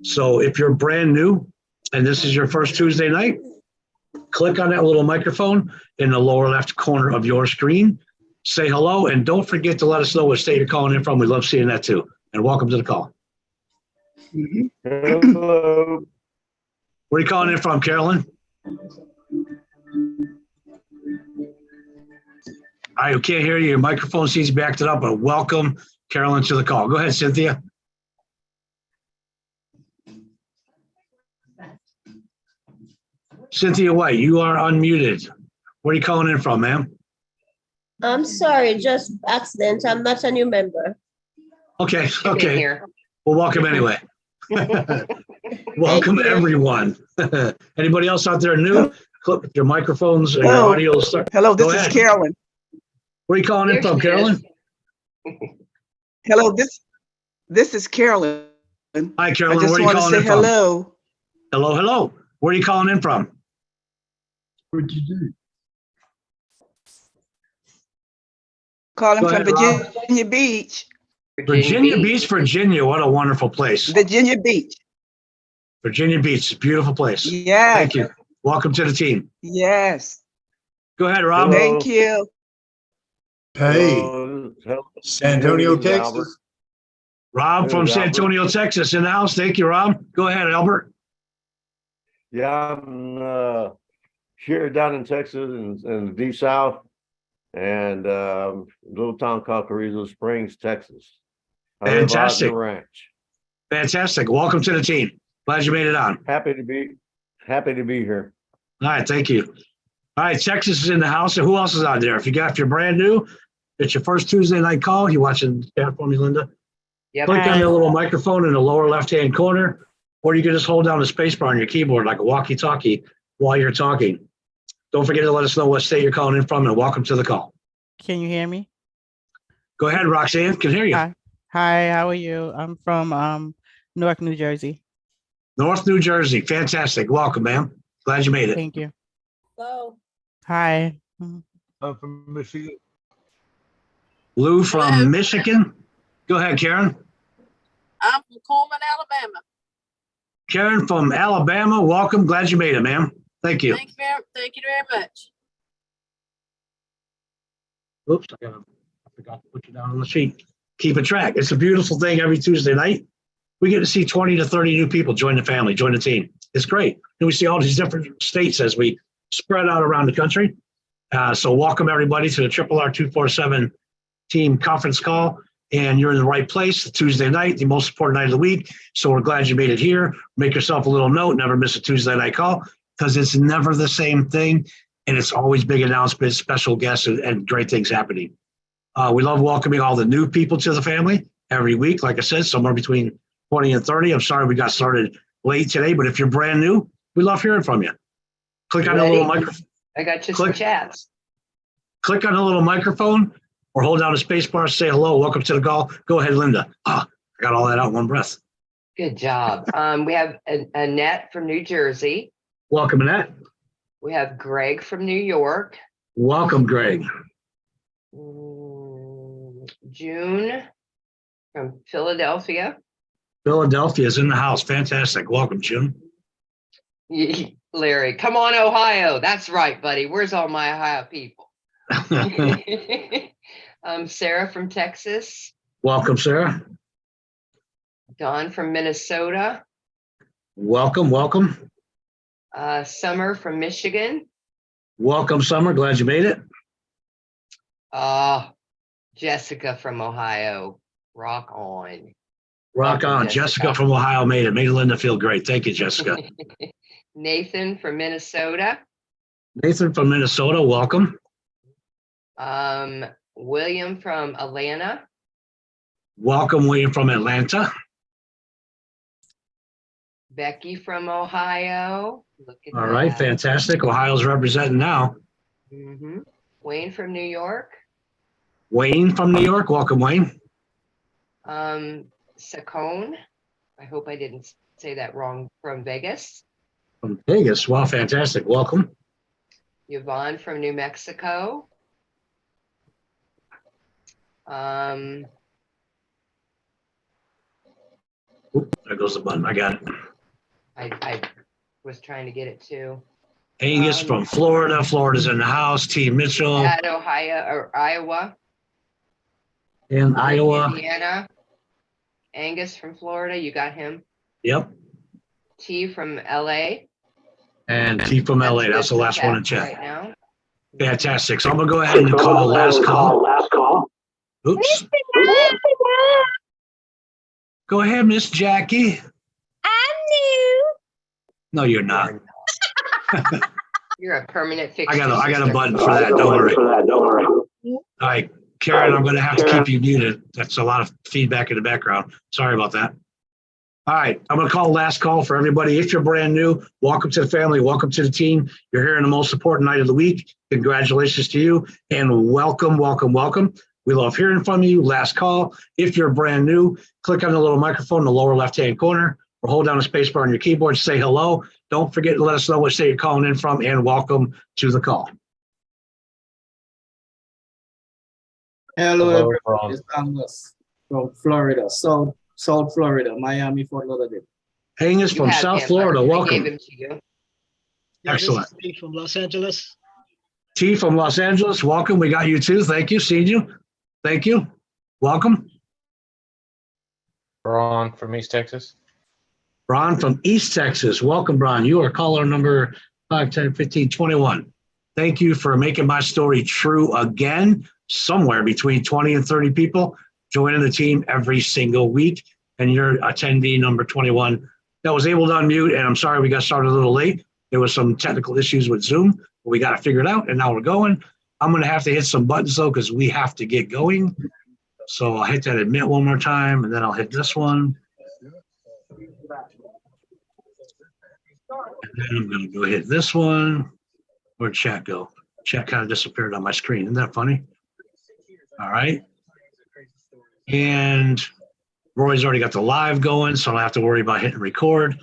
So if you're brand new and this is your first Tuesday night, click on that little microphone in the lower left corner of your screen. Say hello, and don't forget to let us know what state you're calling in from. We love seeing that too. And welcome to the call. Hello. Where are you calling in from, Carolyn? I can't hear you. Your microphone seems backed it up, but welcome, Carolyn, to the call. Go ahead, Cynthia. Cynthia White, you are unmuted. Where are you calling in from, ma'am? I'm sorry, just accident. I'm not a new member. Okay, okay. Well, welcome anyway. Welcome, everyone. Anybody else out there new? Clip your microphones and your audio. Hello, this is Carolyn. Where are you calling in from, Carolyn? Hello, this is Carolyn. Hi, Carolyn. I just Where are you want to calling say in from? hello. Hello, hello. Where are you calling in from? What'd you do? Calling Go from ahead, Rob. Virginia Beach. Virginia Beach, Virginia. What a wonderful place. Virginia Beach. Virginia Beach, beautiful place. Yes. Thank you. Welcome to the team. Yes. Go ahead, Rob. Hello. Thank you. Hey, Hello. San Antonio, This is Albert. Texas. Rob from Hey, San Albert. Antonio, Texas in the house. Thank you, Rob. Go ahead, Albert. Yeah, I'm here down in Texas in the deep south, and a little town called Carrizo Springs, Texas. I live out in Fantastic. the ranch. Fantastic. Welcome to the team. Glad you made it on. Happy to be here. All right, thank you. All right, Texas is in the house. And who else is out there? If you're brand new, it's your first Tuesday night call. You watching chat for me, Linda? Yep. Click on the little microphone in the lower left-hand corner, or you can just hold down the space bar on your keyboard like a walkie-talkie while you're talking. Don't forget to let us know what state you're calling in from, and welcome to the call. Can you hear me? Go ahead, Roxanne. Can hear you. Hi, how are you? I'm from Newark, New Jersey. North New Jersey. Fantastic. Welcome, ma'am. Glad you made it. Thank you. Hello. Hi. I'm from Michigan. Lou from Hello. Michigan. Go ahead, Karen. I'm from Coleman, Alabama. Karen from Alabama. Welcome. Glad you made it, ma'am. Thank you. Thank you very much. Oops, I forgot to put you down on the sheet. Keep a track. It's a beautiful thing every Tuesday night. We get to see 20 to 30 new people join the family, join the team. It's great. And we see all these different states as we spread out around the country. So welcome everybody to the RRR247 team conference call. And you're in the right place, Tuesday night, the most important night of the week. So we're glad you made it here. Make yourself a little note, never miss a Tuesday night call, because it's never the same thing. And it's always big announcements, special guests, and great things happening. We love welcoming all the new people to the family every week. Like I said, somewhere between 20 and 30. I'm sorry we got started late today, but if you're brand new, we love hearing from you. Click on the little microphone. I got you some chats. Click on the little microphone or hold down the space bar, say hello, welcome to the call. Go ahead, Linda. I got all that out in one breath. Good job. We have Annette from New Jersey. Welcome, Annette. We have Greg from New York. Welcome, Greg. June from Philadelphia. Philadelphia's in the house. Fantastic. Welcome, June. Larry, come on, Ohio. That's right, buddy. Where's all my Ohio people? Sarah from Texas. Welcome, Sarah. Don from Minnesota. Welcome, welcome. Summer from Michigan. Welcome, Summer. Glad you made it. Jessica from Ohio. Rock on. Rock Welcome, on. Jessica from Ohio made it. Made Linda feel great. Thank you, Jessica. Nathan from Minnesota. Nathan from Minnesota. Welcome. William from Atlanta. Welcome, William from Atlanta. Becky from Ohio. Look at All right, that. fantastic. Ohio's representing now. Wayne from New York. Wayne from New York. Welcome, Wayne. Saccone. I hope I didn't say that wrong. From Vegas. From Vegas. Wow, fantastic. Welcome. Yvonne from New Mexico. There goes the button. I got it. I was trying to get it too. Angus from Florida. Florida's in the house. T. Mitchell At Ohio or Iowa. in Iowa. Indiana. Angus from Florida, you got him. Yep. T from LA. And T from LA. That's the good last one in chat chat. right now. Fantastic. So I'm going to go ahead and call last call. Oops. Go ahead, Miss Jackie. I'm new. No, you're not. You're a permanent fixture. I got a sister. button for that. Don't worry. All right, Karen, I'm going to have to keep you muted. That's a lot of feedback in the background. Sorry about that. All right, I'm going to call last call for everybody. If you're brand new, welcome to the family. Welcome to the team. You're here on the most important night of the week. Congratulations to you and welcome, welcome, welcome. We love hearing from you. Last call. If you're brand new, click on the little microphone in the lower left-hand corner or hold down the space bar on your keyboard. Say hello. Don't forget to let us know what state you're calling in from and welcome to the call. Hello, Hello, everyone. Ron. It's Angus from Florida, South Florida, Miami, Fort Lauderdale. Angus You from have South him. Florida. I gave Welcome. him to you. Excellent. Steve from Los Angeles. T from Los Angeles. Welcome. We got you too. Thank you. Seen you. Thank you. Welcome. Ron from East Texas. Bron from East Texas. Welcome, Bron. You are caller number 5, 10, 15, 21. Thank you for making my story true again. Somewhere between 20 and 30 people joining the team every single week. And you're attendee number 21 that was able to unmute. And I'm sorry we got started a little late. There was some technical issues with Zoom, but we got it figured out and now we're going. I'm going to have to hit some buttons though because we have to get going. So I'll hit that admit one more time and then I'll hit this one. And then I'm going to go hit this one. Where'd chat go? Chat kind of disappeared on my screen. Isn't that funny? All right. And Roy's already got the live going, so I don't have to worry about hitting record.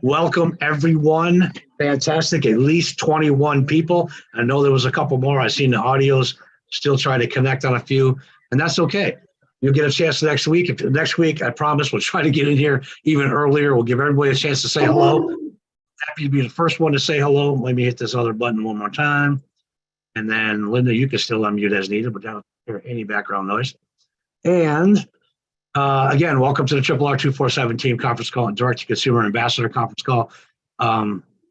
Welcome, everyone. Fantastic. At least 21 people. I know there was a couple more. I've seen the audios. Still trying to connect on a few, and that's okay. You'll get a chance next week. If next week, I promise we'll try to get in here even earlier. We'll give everybody a chance to say hello. Happy to be the first one to say hello. Let me hit this other button one more time. And then Linda, you can still unmute as needed, but don't hear any background noise. And again, welcome to the RRR247 team conference call and direct to consumer ambassador conference call.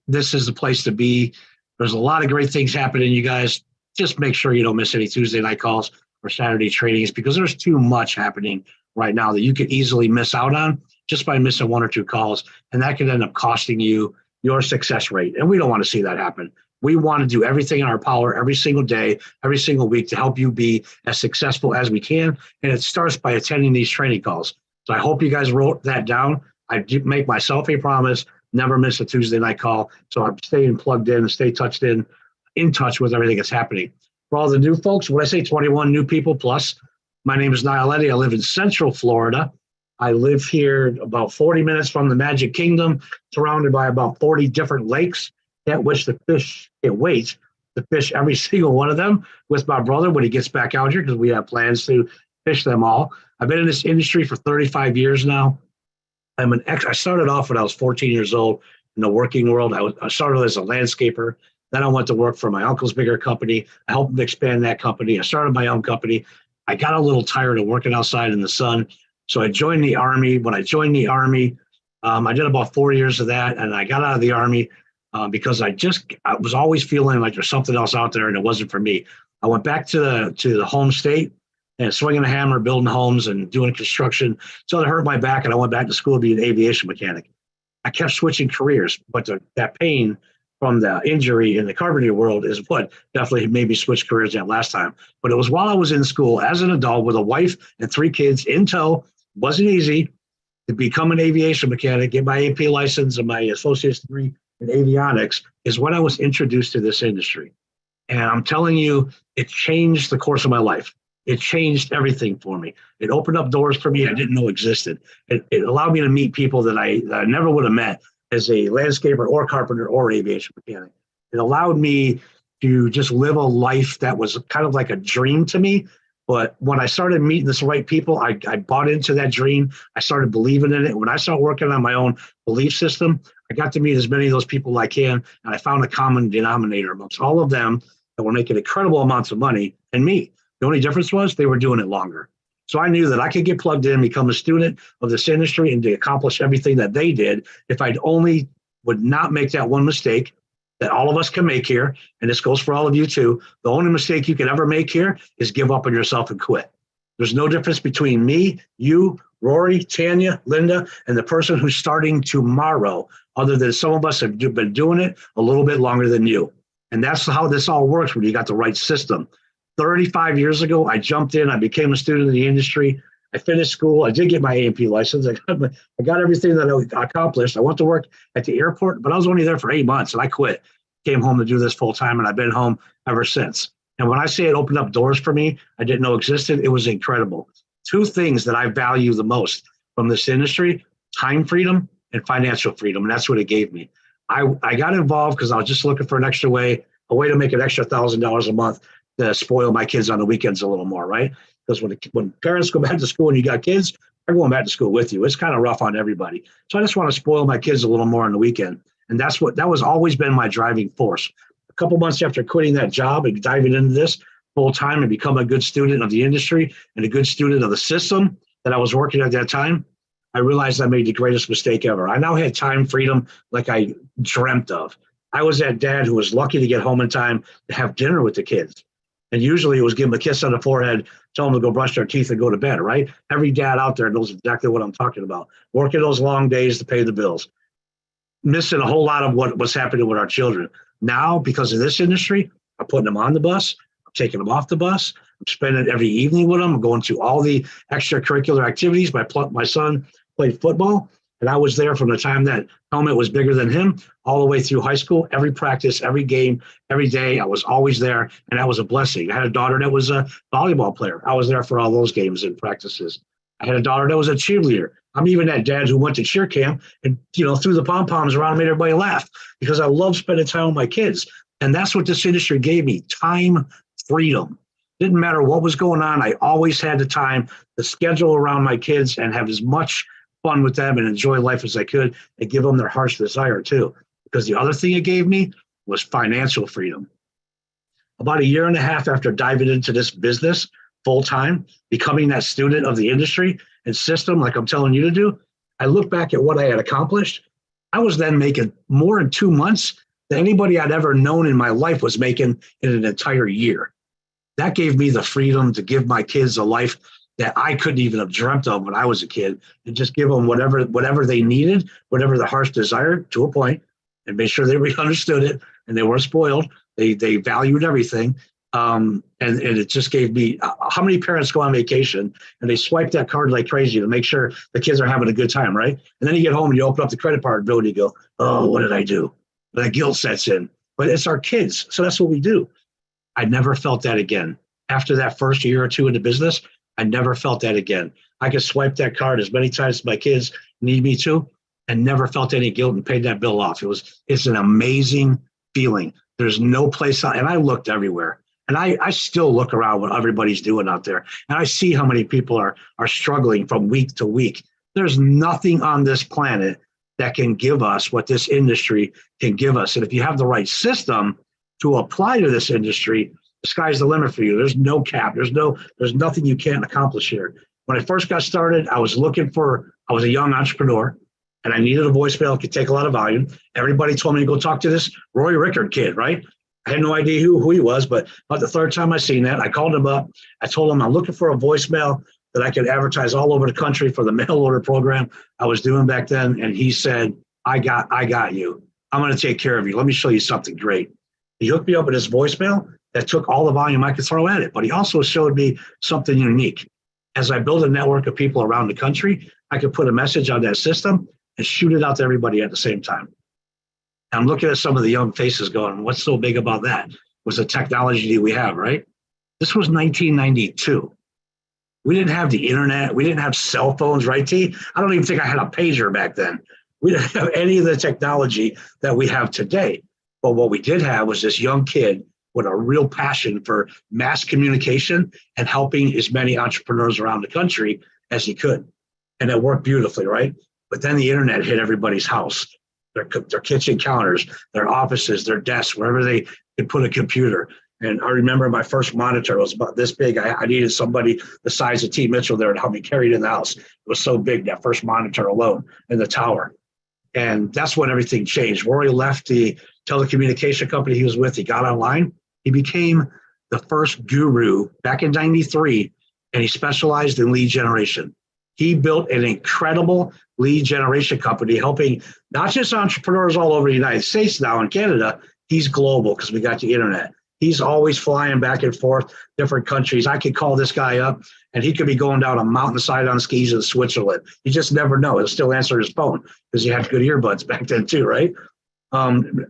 This is the place to be. There's a lot of great things happening. You guys just make sure you don't miss any Tuesday night calls or Saturday trainings because there's too much happening right now that you could easily miss out on just by missing 1 or 2 calls. And that could end up costing you your success rate. And we don't want to see that happen. We want to do everything in our power every single day, every single week to help you be as successful as we can. And it starts by attending these training calls. So I hope you guys wrote that down. I do make myself a promise, never miss a Tuesday night call. So I'm staying plugged in and stay in touch with everything that's happening. For all the new folks, when I say 21 new people plus, my name is Niall Eddy. I live in Central Florida. I live here about 40 minutes from the Magic Kingdom, surrounded by about 40 different lakes. Can't wish the fish, can't wait to fish every single one of them with my brother when he gets back out here because we have plans to fish them all. I've been in this industry for 35 years now. I started off when I was 14 years old in the working world. I started as a landscaper. Then I went to work for my uncle's bigger company. I helped him expand that company. I started my own company. I got a little tired of working outside in the sun. So I joined the Army. When I joined the Army, I did about 4 years of that. And I got out of the Army because I was always feeling like there's something else out there and it wasn't for me. I went back to the home state and swinging a hammer, building homes and doing construction. So it hurt my back and I went back to school to be an aviation mechanic. I kept switching careers, but that pain from the injury in the carpentry world is what definitely made me switch careers that last time. But it was while I was in school as an adult with a wife and 3 kids in tow. Wasn't easy to become an aviation mechanic, get my AP license and my associate's degree in avionics is when I was introduced to this industry. And I'm telling you, it changed the course of my life. It changed everything for me. It opened up doors for me I didn't know existed. It allowed me to meet people that I never would have met as a landscaper or carpenter or aviation mechanic. It allowed me to just live a life that was kind of like a dream to me. But when I started meeting the right people, I bought into that dream. I started believing in it. When I started working on my own belief system, I got to meet as many of those people as I can. And I found a common denominator amongst all of them that were making incredible amounts of money and me. The only difference was they were doing it longer. So I knew that I could get plugged in, become a student of this industry, and to accomplish everything that they did if I'd only would not make that one mistake that all of us can make here. And this goes for all of you too. The only mistake you can ever make here is give up on yourself and quit. There's no difference between me, you, Rory, Tanya, Linda, and the person who's starting tomorrow, other than some of us have been doing it a little bit longer than you. And that's how this all works when you got the right system. 35 years ago, I jumped in, I became a student in the industry. I finished school. I did get my A&P license. I got everything that I accomplished. I went to work at the airport, but I was only there for 8 months and I quit. Came home to do this full time, and I've been home ever since. And when I say it opened up doors for me I didn't know existed, it was incredible. Two things that I value the most from this industry: time freedom and financial freedom. And that's what it gave me. I got involved because I was just looking for an extra way, a way to make an extra $1,000 a month to spoil my kids on the weekends a little more, right? Because when parents go back to school and you got kids, they're going back to school with you. It's kind of rough on everybody. So I just want to spoil my kids a little more on the weekend. And that was always been my driving force. A couple months after quitting that job and diving into this full time and become a good student of the industry and a good student of the system that I was working at that time, I realized I made the greatest mistake ever. I now had time freedom like I dreamt of. I was that dad who was lucky to get home in time to have dinner with the kids. And usually it was give them a kiss on the forehead, tell them to go brush their teeth and go to bed, right? Every dad out there knows exactly what I'm talking about. Working those long days to pay the bills. Missing a whole lot of what was happening with our children. Now, because of this industry, I'm putting them on the bus, I'm taking them off the bus, I'm spending every evening with them, I'm going to all the extracurricular activities. My son played football, and I was there from the time that helmet was bigger than him all the way through high school. Every practice, every game, every day, I was always there, and that was a blessing. I had a daughter that was a volleyball player. I was there for all those games and practices. I had a daughter that was a cheerleader. I'm even that dad who went to cheer camp and, threw the pom-poms around and made everybody laugh because I love spending time with my kids. And that's what this industry gave me: time freedom. Didn't matter what was going on. I always had the time to schedule around my kids and have as much fun with them and enjoy life as I could and give them their heart's desire too. Because the other thing it gave me was financial freedom. About a year and a half after diving into this business full time, becoming that student of the industry and system like I'm telling you to do, I look back at what I had accomplished. I was then making more in 2 months than anybody I'd ever known in my life was making in an entire year. That gave me the freedom to give my kids a life that I couldn't even have dreamt of when I was a kid, and just give them whatever they needed, whatever the heart's desired, to a point, and make sure they understood it and they weren't spoiled. They valued everything. And it just gave me, how many parents go on vacation and they swipe that card like crazy to make sure the kids are having a good time, right? And then you get home and you open up the credit card bill and you go, oh, what did I do? That guilt sets in. But it's our kids, so that's what we do. I never felt that again. After that first year or two in the business, I never felt that again. I could swipe that card as many times as my kids need me to and never felt any guilt and paid that bill off. It's an amazing feeling. There's no place, and I looked everywhere. And I still look around what everybody's doing out there. And I see how many people are struggling from week to week. There's nothing on this planet that can give us what this industry can give us. And if you have the right system to apply to this industry, the sky's the limit for you. There's no cap. There's nothing you can't accomplish here. When I first got started, I was a young entrepreneur and I needed a voicemail that could take a lot of volume. Everybody told me to go talk to this Roy Rickard kid, right? I had no idea who he was, but about the third time I seen that, I called him up. I told him I'm looking for a voicemail that I could advertise all over the country for the mail order program I was doing back then. And he said, I got you. I'm going to take care of you. Let me show you something great. He hooked me up with his voicemail that took all the volume I could throw at it, but he also showed me something unique. As I build a network of people around the country, I could put a message on that system and shoot it out to everybody at the same time. I'm looking at some of the young faces going, what's so big about that? Was the technology we have, right? This was 1992. We didn't have the internet. We didn't have cell phones, right, T? I don't even think I had a pager back then. We didn't have any of the technology that we have today. But what we did have was this young kid with a real passion for mass communication and helping as many entrepreneurs around the country as he could. And it worked beautifully, right? But then the internet hit everybody's house, their kitchen counters, their offices, their desks, wherever they could put a computer. And I remember my first monitor was about this big. I needed somebody the size of T. Mitchell there to help me carry it in the house. It was so big, that first monitor alone in the tower. And that's when everything changed. Rory left the telecommunication company he was with. He got online. He became the first guru back in '93, and he specialized in lead generation. He built an incredible lead generation company, helping not just entrepreneurs all over the United States now and Canada. He's global because we got the internet. He's always flying back and forth, different countries. I could call this guy up and he could be going down a mountainside on skis in Switzerland. You just never know. He'll still answer his phone because he had good earbuds back then too, right?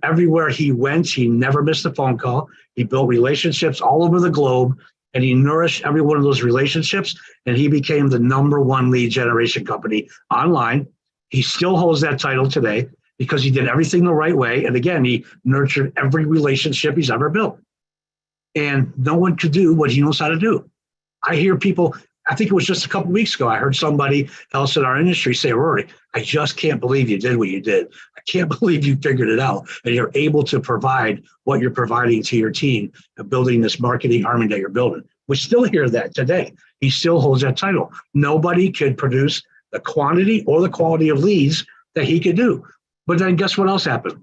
Everywhere he went, he never missed a phone call. He built relationships all over the globe, and he nourished every one of those relationships, and he became the #1 lead generation company online. He still holds that title today because he did everything the right way. And again, he nurtured every relationship he's ever built. And no one could do what he knows how to do. I hear people, I think it was just a couple of weeks ago, I heard somebody else in our industry say, Rory, I just can't believe you did what you did. I can't believe you figured it out and you're able to provide what you're providing to your team and building this marketing army that you're building. We still hear that today. He still holds that title. Nobody could produce the quantity or the quality of leads that he could do. But then guess what else happened?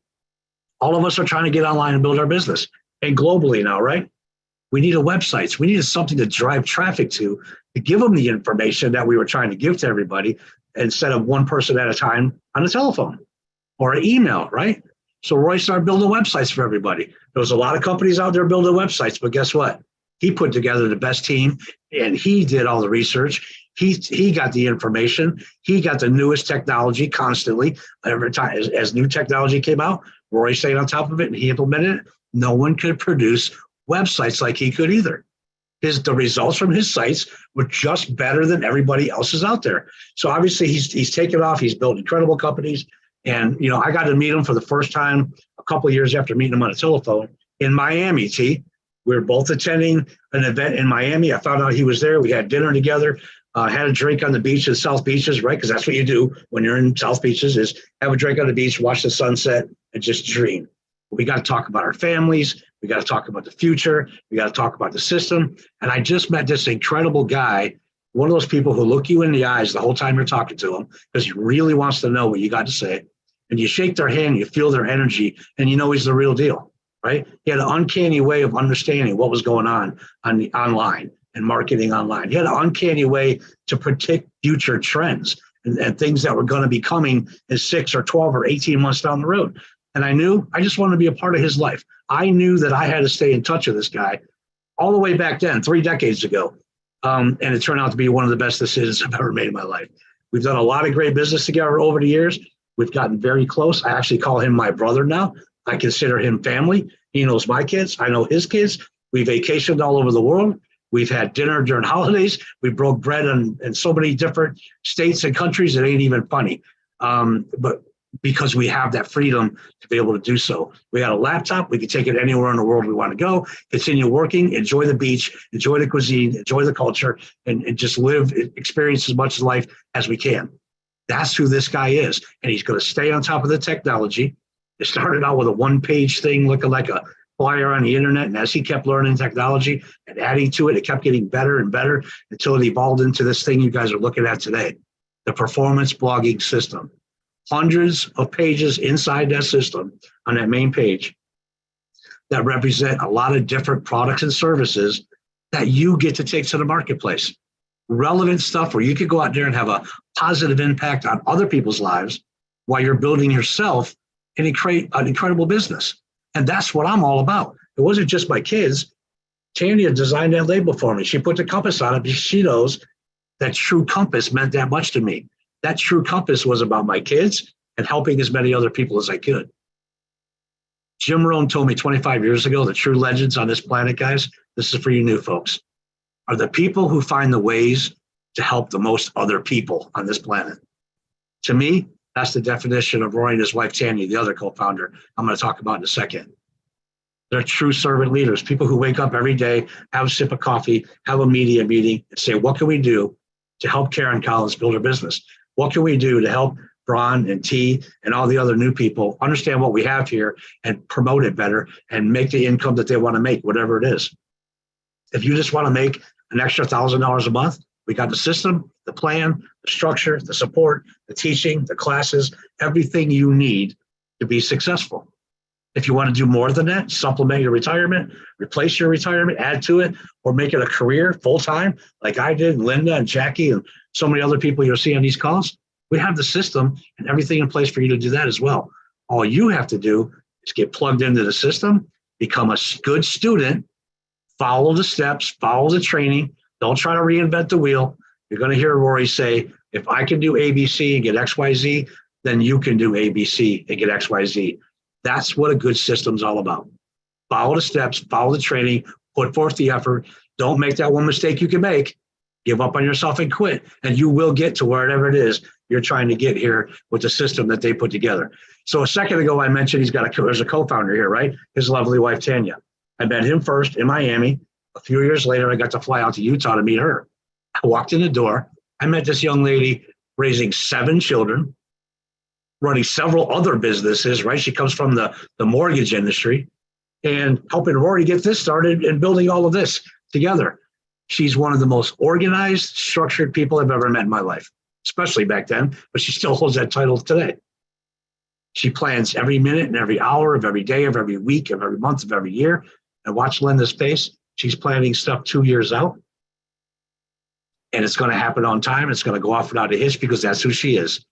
All of us are trying to get online and build our business. And globally now, right? We needed websites. We needed something to drive traffic to give them the information that we were trying to give to everybody instead of one person at a time on a telephone or an email, right? So Roy started building websites for everybody. There was a lot of companies out there building websites, but guess what? He put together the best team and he did all the research. He got the information. He got the newest technology constantly. Every time as new technology came out, Roy stayed on top of it and he implemented it. No one could produce websites like he could either. The results from his sites were just better than everybody else's out there. So obviously he's taken off. He's built incredible companies. And, you know, I got to meet him for the first time a couple of years after meeting him on a telephone in Miami, T. We were both attending an event in Miami. I found out he was there. We had dinner together, had a drink on the beach in South Beaches, right? Because that's what you do when you're in South Beaches is have a drink on the beach, watch the sunset, and just dream. We got to talk about our families. We got to talk about the future. We got to talk about the system. And I just met this incredible guy, one of those people who look you in the eyes the whole time you're talking to him because he really wants to know what you got to say. And you shake their hand, you feel their energy, and you know he's the real deal, right? He had an uncanny way of understanding what was going on the online and marketing online. He had an uncanny way to predict future trends and things that were going to be coming in 6 or 12 or 18 months down the road. And I knew I just wanted to be a part of his life. I knew that I had to stay in touch with this guy all the way back then, 3 decades ago. And it turned out to be one of the best decisions I've ever made in my life. We've done a lot of great business together over the years. We've gotten very close. I actually call him my brother now. I consider him family. He knows my kids. I know his kids. We vacationed all over the world. We've had dinner during holidays. We broke bread in so many different states and countries, it ain't even funny. But because we have that freedom to be able to do so. We got a laptop. We can take it anywhere in the world we want to go, continue working, enjoy the beach, enjoy the cuisine, enjoy the culture, and just live, experience as much life as we can. That's who this guy is. And he's going to stay on top of the technology. It started out with a one-page thing looking like a flyer on the internet. And as he kept learning technology and adding to it, it kept getting better and better until it evolved into this thing you guys are looking at today, the performance blogging system. Hundreds of pages inside that system on that main page that represent a lot of different products and services that you get to take to the marketplace. Relevant stuff where you could go out there and have a positive impact on other people's lives while you're building yourself and create an incredible business. And that's what I'm all about. It wasn't just my kids. Tanya designed that label for me. She put the compass on it because she knows that True Compass meant that much to me. That True Compass was about my kids and helping as many other people as I could. Jim Rohn told me 25 years ago, the true legends on this planet, guys, this is for you new folks, are the people who find the ways to help the most other people on this planet. To me, that's the definition of Roy and his wife, Tanya, the other co-founder I'm going to talk about in a second. They're true servant leaders, people who wake up every day, have a sip of coffee, have a media meeting, and say, what can we do to help Karen Collins build her business? What can we do to help Braun and T and all the other new people understand what we have here and promote it better and make the income that they want to make, whatever it is. If you just want to make an extra $1,000 a month, we got the system, the plan, the structure, the support, the teaching, the classes, everything you need to be successful. If you want to do more than that, supplement your retirement, replace your retirement, add to it, or make it a career full-time, like I did, Linda and Jackie and so many other people you'll see on these calls, we have the system and everything in place for you to do that as well. All you have to do is get plugged into the system, become a good student, follow the steps, follow the training. Don't try to reinvent the wheel. You're going to hear Rory say, if I can do ABC and get XYZ, then you can do ABC and get XYZ. That's what a good system's all about. Follow the steps, follow the training, put forth the effort. Don't make that one mistake you can make. Give up on yourself and quit, and you will get to wherever it is you're trying to get here with the system that they put together. So a second ago, I mentioned there's a co-founder here, right? His lovely wife, Tanya. I met him first in Miami. A few years later, I got to fly out to Utah to meet her. I walked in the door. I met this young lady raising 7 children, running several other businesses, right? She comes from the mortgage industry and helping Rory get this started and building all of this together. She's one of the most organized, structured people I've ever met in my life, especially back then, but she still holds that title today. She plans every minute and every hour of every day of every week of every month of every year. And watch Linda's face. She's planning stuff 2 years out. And it's going to happen on time. It's going to go off without a hitch because that's who she is.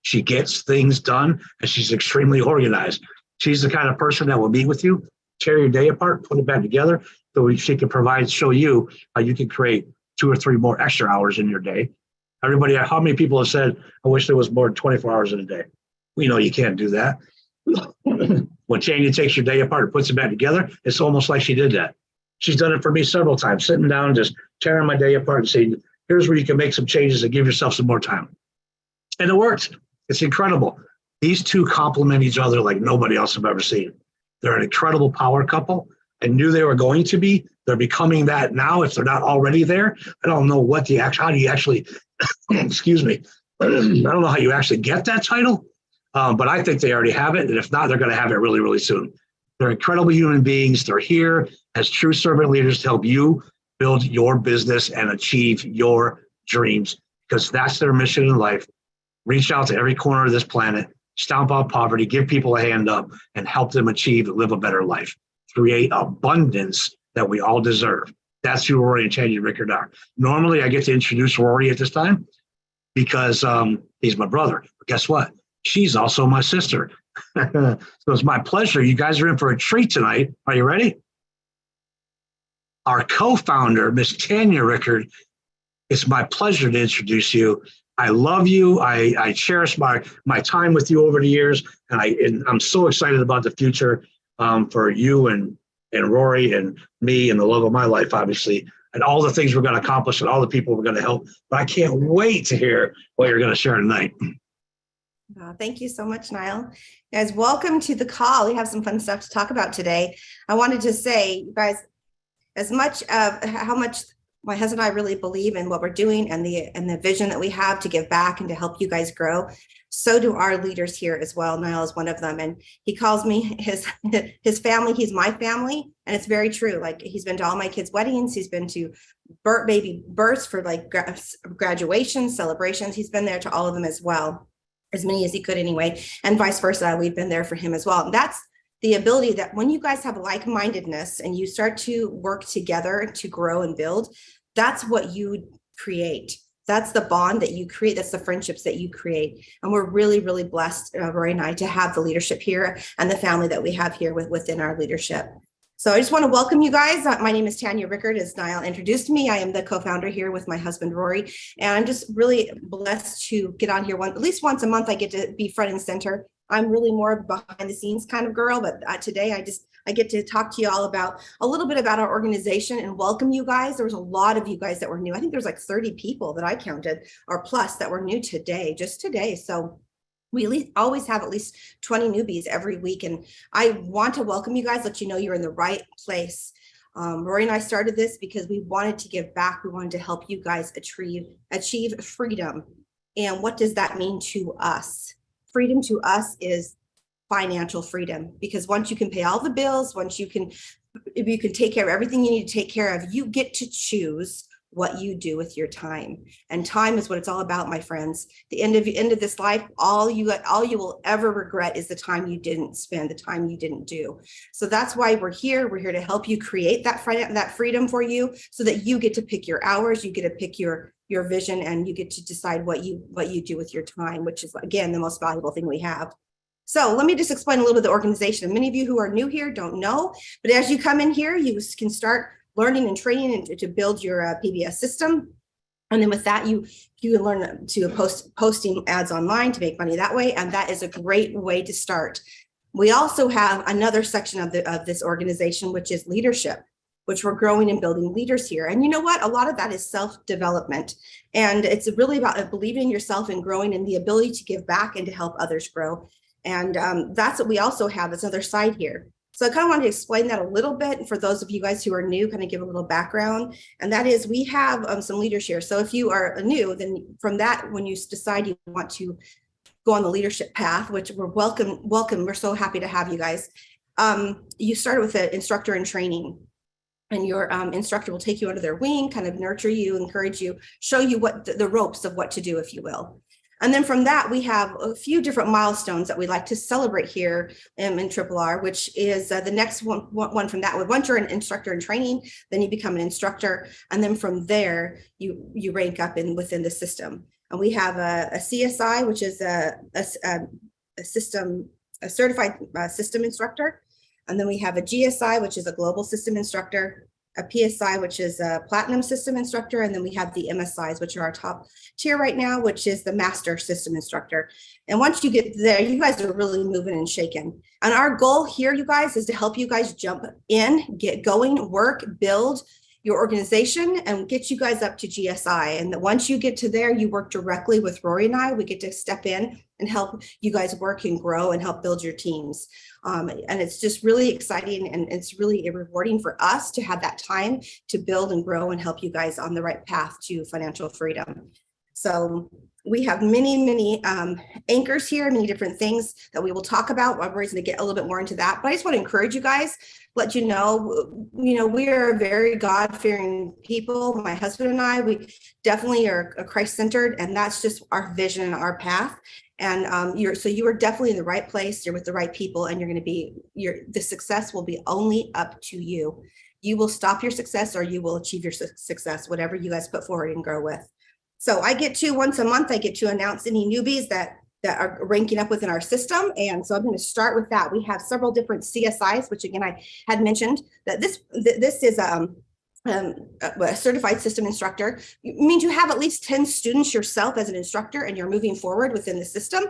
She gets things done and she's extremely organized. She's the kind of person that will meet with you, tear your day apart, put it back together so she can show you how you can create 2 or 3 more extra hours in your day. Everybody, how many people have said, I wish there was more than 24 hours in a day? We know you can't do that. When Tanya takes your day apart and puts it back together, it's almost like she did that. She's done it for me several times, sitting down, just tearing my day apart and saying, here's where you can make some changes and give yourself some more time. And it worked. It's incredible. These two complement each other like nobody else I've ever seen. They're an incredible power couple. I knew they were going to be. They're becoming that now if they're not already there. I don't know how do you actually, excuse me, I don't know how you actually get that title, but I think they already have it. And if not, they're going to have it really, really soon. They're incredible human beings. They're here as true servant leaders to help you build your business and achieve your dreams because that's their mission in life. Reach out to every corner of this planet, stomp out poverty, give people a hand up, and help them achieve and live a better life. Create abundance that we all deserve. That's who Rory and Tanya Rickard are. Normally, I get to introduce Rory at this time because he's my brother. But guess what? She's also my sister. So it's my pleasure. You guys are in for a treat tonight. Are you ready? Our co-founder, Miss Tanya Rickard, it's my pleasure to introduce you. I love you. I cherish my time with you over the years, and I'm so excited about the future for you and Rory and me and the love of my life, obviously, and all the things we're going to accomplish and all the people we're going to help. But I can't wait to hear what you're going to share tonight. Thank you so much, Niall. Guys, welcome to the call. We have some fun stuff to talk about today. I wanted to say, you guys, as much of how much my husband and I really believe in what we're doing and the vision that we have to give back and to help you guys grow, so do our leaders here as well. Niall is one of them, and he calls me his family. He's my family, and it's very true. Like, he's been to all my kids' weddings. He's been to baby births for like graduations, celebrations. He's been there to all of them as well, as many as he could anyway, and vice versa. We've been there for him as well. And that's the ability that when you guys have like-mindedness and you start to work together to grow and build, that's what you create. That's the bond that you create. That's the friendships that you create. And we're really, really blessed, Rory and I, to have the leadership here and the family that we have here within our leadership. So I just want to welcome you guys. My name is Tanya Rickard, as Niall introduced me. I am the co-founder here with my husband, Rory. And I'm just really blessed to get on here at least once a month. I get to be front and center. I'm really more behind the scenes kind of girl, but today I get to talk to you all about a little bit about our organization and welcome you guys. There was a lot of you guys that were new. I think there's like 30 people that I counted or plus that were new today, just today. So We always have at least 20 newbies every week. And I want to welcome you guys, let you know you're in the right place. Rory and I started this because we wanted to give back. We wanted to help you guys achieve freedom. And what does that mean to us? Freedom to us is financial freedom, because once you can pay all the bills, once you can take care of everything you need to take care of, you get to choose what you do with your time. And time is what it's all about, my friends. The end of this life, all you will ever regret is the time you didn't spend, the time you didn't do. So that's why we're here. We're here to help you create that freedom for you, so that you get to pick your hours, you get to pick your vision, and you get to decide what you do with your time, which is, again, the most valuable thing we have. So let me just explain a little bit of the organization. Many of you who are new here don't know, but as you come in here, you can start learning and training and to build your PBS system. And then with that, you can learn to posting ads online to make money that way. And that is a great way to start. We also have another section of this organization, which is leadership, which we're growing and building leaders here. And you know what? A lot of that is self-development. And it's really about believing in yourself and growing, and the ability to give back and to help others grow. And that's what we also have as another side here. So I kind of wanted to explain that a little bit for those of you guys who are new, kind of give a little background. And that is, we have some leaders here. So if you are new, then from that, when you decide you want to go on the leadership path, which we're welcome. We're so happy to have you guys. You start with an instructor in training. And your instructor will take you under their wing, kind of nurture you, encourage you, show you what the ropes of what to do, if you will. And then from that, we have a few different milestones that we like to celebrate here in RRR, which is the next one from that. Once you're an instructor in training, then you become an instructor. And then from there, you rank up within the system. And we have a CSI, which is a certified system instructor. And then we have a GSI, which is a global system instructor, a PSI, which is a platinum system instructor. And then we have the MSIs, which are our top tier right now, which is the master system instructor. And once you get there, you guys are really moving and shaking. And our goal here, you guys, is to help you guys jump in, get going, work, build your organization, and get you guys up to GSI. And once you get to there, you work directly with Rory and I. We get to step in and help you guys work and grow and help build your teams. And it's just really exciting, and it's really rewarding for us to have that time to build and grow and help you guys on the right path to financial freedom. So we have many anchors here, many different things that we will talk about. We're going to get a little bit more into that, but I just want to encourage you guys, let you know, we are very God-fearing people. My husband and I, we definitely are Christ-centered, and that's just our vision and our path. And you are definitely in the right place. You're with the right people, and the success will be only up to you. You will stop your success, or you will achieve your success, whatever you guys put forward and grow with. So I get to, once a month, I get to announce any newbies that are ranking up within our system. And so I'm going to start with that. We have several different CSIs, which again, I had mentioned that this is a certified system instructor. It means you have at least 10 students yourself as an instructor, and you're moving forward within the system,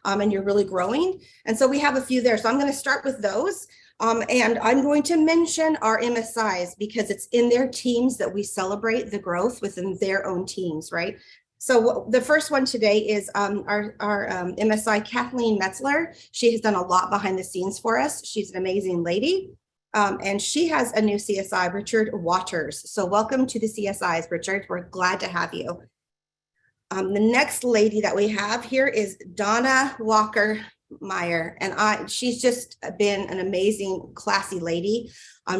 and you're really growing. And so we have a few there. So I'm going to start with those. And I'm going to mention our MSIs because it's in their teams that we celebrate the growth within their own teams, right? So the first one today is our MSI, Kathleen Metzler. She has done a lot behind the scenes for us. She's an amazing lady. And she has a new CSI, Richard Waters. So welcome to the CSIs, Richard. We're glad to have you. The next lady that we have here is Donna Walker Meyer, and she's just been an amazing, classy lady.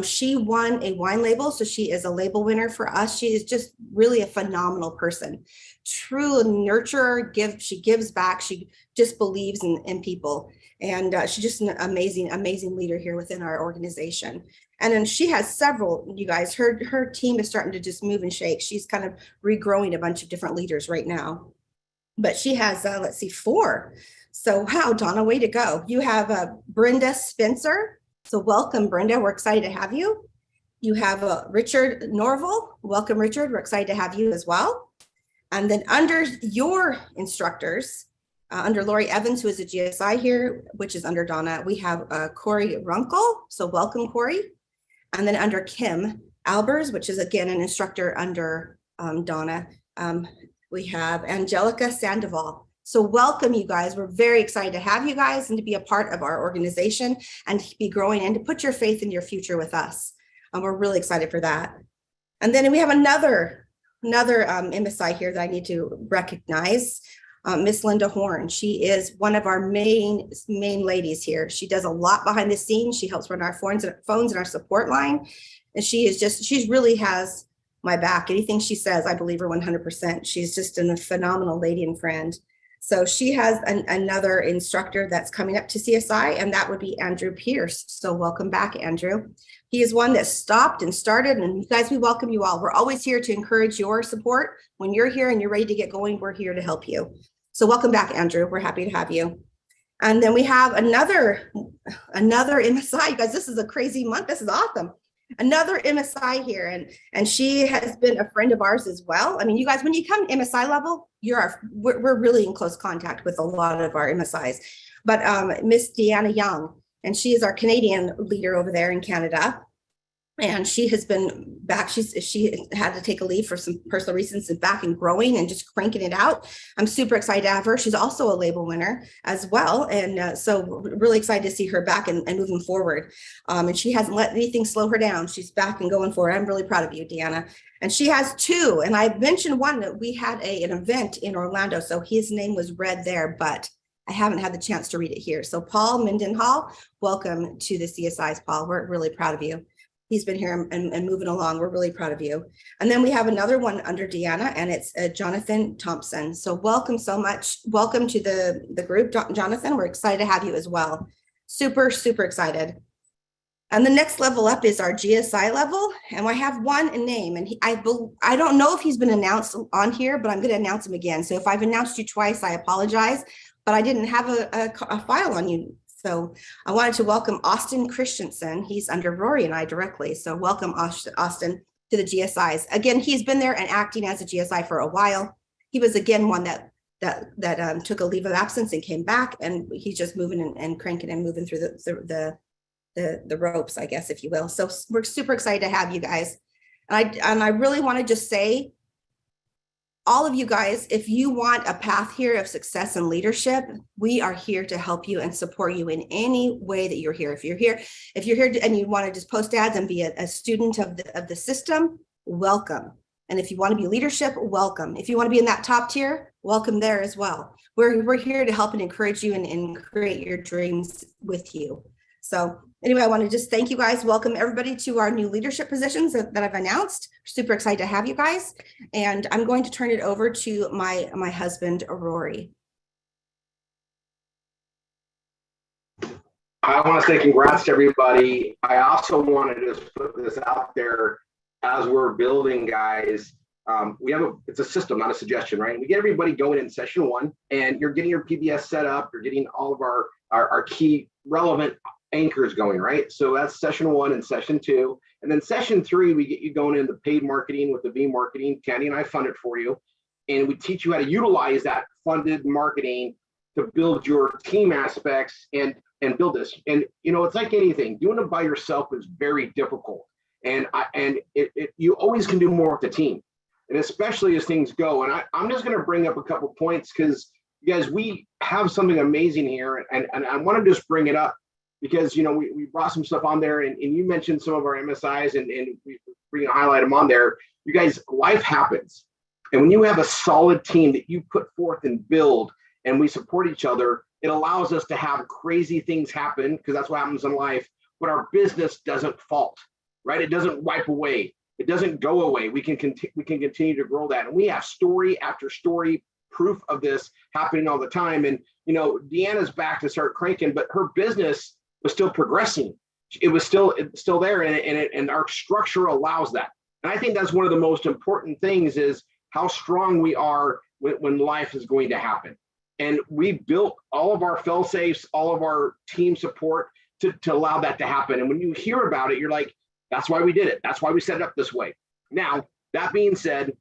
She won a wine label, so she is a label winner for us. She is just really a phenomenal person, true nurturer. She gives back. She just believes in people, and she's just an amazing leader here within our organization. And then she has several, you guys. Her team is starting to just move and shake. She's kind of regrowing a bunch of different leaders right now, but she has let's see, 4. So wow, Donna, way to go. You have Brenda Spencer. So welcome, Brenda. We're excited to have you. You have Richard Norval. Welcome, Richard. We're excited to have you as well. And then under your instructors, under Lori Evans, who is a GSI here, which is under Donna, we have Corey Runkle. So welcome, Corey. And then under Kim Albers, which is again an instructor under Donna, we have Angelica Sandoval. So welcome, you guys. We're very excited to have you guys and to be a part of our organization and to be growing and to put your faith in your future with us. And we're really excited for that. And then we have another MSI here that I need to recognize, Miss Linda Horn. She is one of our main ladies here. She does a lot behind the scenes. She helps run our phones and our support line. And she really has my back. Anything she says, I believe her 100%. She's just a phenomenal lady and friend. So she has another instructor that's coming up to CSI, and that would be Andrew Pierce. So welcome back, Andrew. He is one that stopped and started, and you guys, we welcome you all. We're always here to encourage your support. When you're here and you're ready to get going, we're here to help you. So welcome back, Andrew. We're happy to have you. And then we have another MSI. You guys, this is a crazy month. This is awesome. Another MSI here, and she has been a friend of ours as well. I mean, you guys, when you come MSI level, we're really in close contact with a lot of our MSIs. But Miss Deanna Young, and she is our Canadian leader over there in Canada. And she has been back. She had to take a leave for some personal reasons and back and growing and just cranking it out. I'm super excited to have her. She's also a label winner as well. And so really excited to see her back and moving forward. And she hasn't let anything slow her down. She's back and going forward. I'm really proud of you, Deanna. And she has two. And I mentioned one that we had an event in Orlando. So his name was read there, but I haven't had the chance to read it here. So Paul Mindenhall, welcome to the CSIs, Paul. We're really proud of you. He's been here and moving along. We're really proud of you. And then we have another one under Deanna, and it's Jonathan Thompson. So welcome so much. Welcome to the group, Jonathan. We're excited to have you as well. Super, super excited. And the next level up is our GSI level. And I have one name, and I don't know if he's been announced on here, but I'm going to announce him again. So if I've announced you twice, I apologize, but I didn't have a file on you. So I wanted to welcome Austin Christensen. He's under Rory and I directly. So welcome Austin to the GSIs. Again, he's been there and acting as a GSI for a while. He was again one that took a leave of absence and came back, and he's just moving and cranking and moving through the ropes, I guess, if you will. So we're super excited to have you guys. And I really want to just say, all of you guys, if you want a path here of success and leadership, we are here to help you and support you in any way that you're here. If you're here and you want to just post ads and be a student of the system, welcome. And if you want to be leadership, welcome. If you want to be in that top tier, welcome there as well. We're here to help and encourage you and create your dreams with you. So anyway, I want to just thank you guys. Welcome everybody to our new leadership positions that I've announced. Super excited to have you guys. And I'm going to turn it over to my husband, Rory. I want to say congrats to everybody. I also want to just put this out there as we're building, guys. It's a system, not a suggestion, right? We get everybody going in session 1, and you're getting your PBS set up. You're getting all of our key relevant anchors going, right? So that's session 1 and session 2. And then session 3, we get you going into paid marketing with the V marketing. Candy and I fund it for you. And we teach you how to utilize that funded marketing to build your team aspects and build this. And, you know, it's like anything. Doing it by yourself is very difficult. And you always can do more with the team. And especially as things go. And I'm just going to bring up a couple points because, you guys, we have something amazing here. And I want to just bring it up because, you know, we brought some stuff on there, and you mentioned some of our MSIs, and we highlight them on there. You guys, life happens. And when you have a solid team that you put forth and build, and we support each other, it allows us to have crazy things happen, because that's what happens in life. But our business doesn't fault, right? It doesn't wipe away. It doesn't go away. We can continue to grow that. And we have story after story proof of this happening all the time. And, you know, Deanna's back to start cranking, but her business was still progressing. It was still there, and our structure allows that. And I think that's one of the most important things is how strong we are when life is going to happen. And we built all of our fail safes, all of our team support to allow that to happen. And when you hear about it, you're like, that's why we did it. That's why we set it up this way. Now, that being said,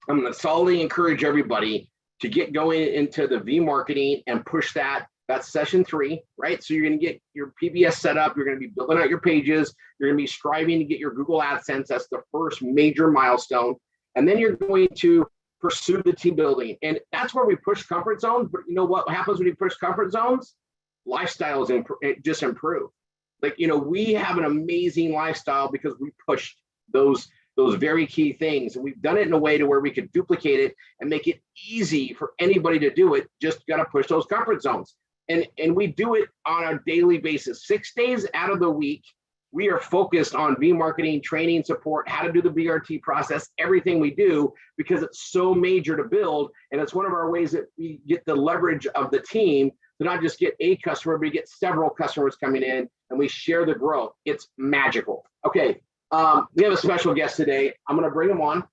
I'm going to solidly encourage everybody to get going into the V marketing and push that. That's session 3, right? So you're going to get your PBS set up. You're going to be building out your pages. You're going to be striving to get your Google AdSense. That's the first major milestone. And then you're going to pursue the team building. And that's where we push comfort zones. But you know what happens when you push comfort zones? Lifestyles just improve. Like, you know, we have an amazing lifestyle because we pushed those very key things. And we've done it in a way to where we could duplicate it and make it easy for anybody to do it. Just got to push those comfort zones. And we do it on a daily basis. 6 days out of the week, we are focused on marketing, training, support, how to do the BRT process, everything we do, because it's so major to build. And it's one of our ways that we get the leverage of the team to not just get a customer, but get several customers coming in, and we share the growth. It's magical. Okay, we have a special guest today. I'm going to bring him on.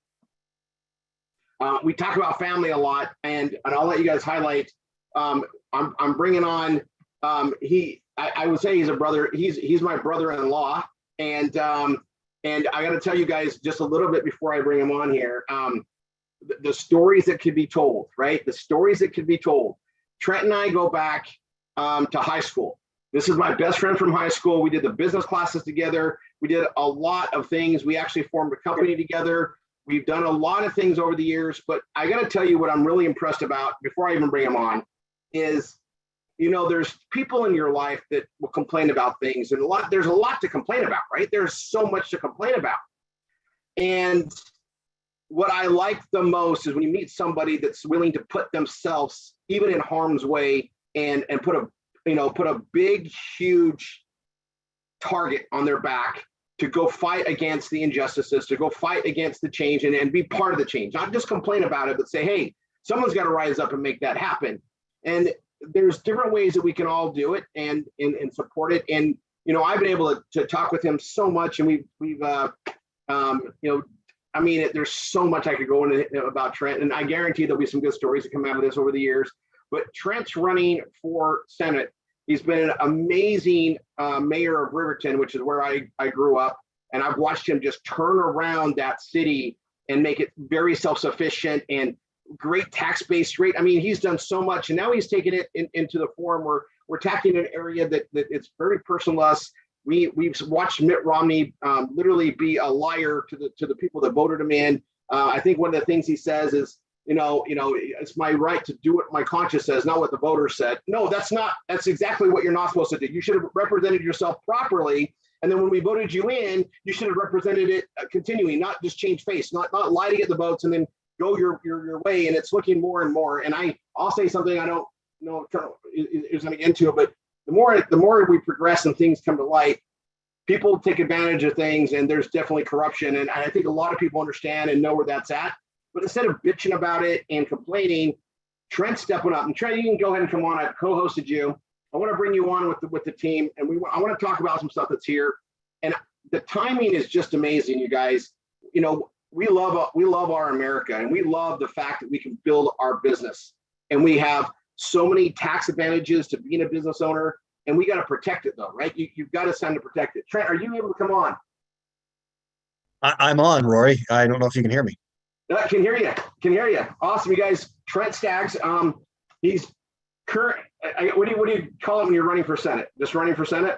We talk about family a lot, and I'll let you guys highlight. I'm bringing on. I would say he's a brother. He's my brother-in-law, and I got to tell you guys just a little bit before I bring him on here. The stories that could be told, right? The stories that could be told. Trent and I go back to high school. This is my best friend from high school. We did the business classes together. We did a lot of things. We actually formed a company together. We've done a lot of things over the years, but I got to tell you what I'm really impressed about before I even bring him on is, you know, there's people in your life that will complain about things, and there's a lot to complain about, right? There's so much to complain about. And what I like the most is when you meet somebody that's willing to put themselves even in harm's way and put a big, huge target on their back to go fight against the injustices, to go fight against the change and be part of the change, not just complain about it, but say, hey, someone's got to rise up and make that happen. And there's different ways that we can all do it and support it. And, you know, I've been able to talk with him so much, and we've you know, I mean, there's so much I could go into about Trent, and I guarantee there'll be some good stories that come out of this over the years. But Trent's running for Senate. He's been an amazing mayor of Riverton, which is where I grew up. And I've watched him just turn around that city and make it very self-sufficient and great tax base rate. I mean, he's done so much, and now he's taken it into the form where we're tackling an area that it's very personal to us. We've watched Mitt Romney literally be a liar to the people that voted him in. I think one of the things he says is, you know, it's my right to do what my conscience says, not what the voters said. No, that's exactly what you're not supposed to do. You should have represented yourself properly. And then when we voted you in, you should have represented it continuing, not just change face, not lie to get the votes and then go your way. And it's looking more and more. And I'll say something I don't know is going to get into it, but the more we progress and things come to light, people take advantage of things, and there's definitely corruption. And I think a lot of people understand and know where that's at. But instead of bitching about it and complaining, Trent's stepping up. And Trent, you can go ahead and come on. I've co-hosted you. I want to bring you on with the team, and I want to talk about some stuff that's here. And the timing is just amazing, you guys. You know, we love our America, and we love the fact that we can build our business, and we have so many tax advantages to being a business owner, and we got to protect it though, right? You've got to sign to protect it. Trent, are you able to come on? I'm on, Rory. I don't know if you can hear me. I can hear you. Awesome, you guys. Trent Staggs. He's current. What do you call it when you're running for Senate? Just running for Senate?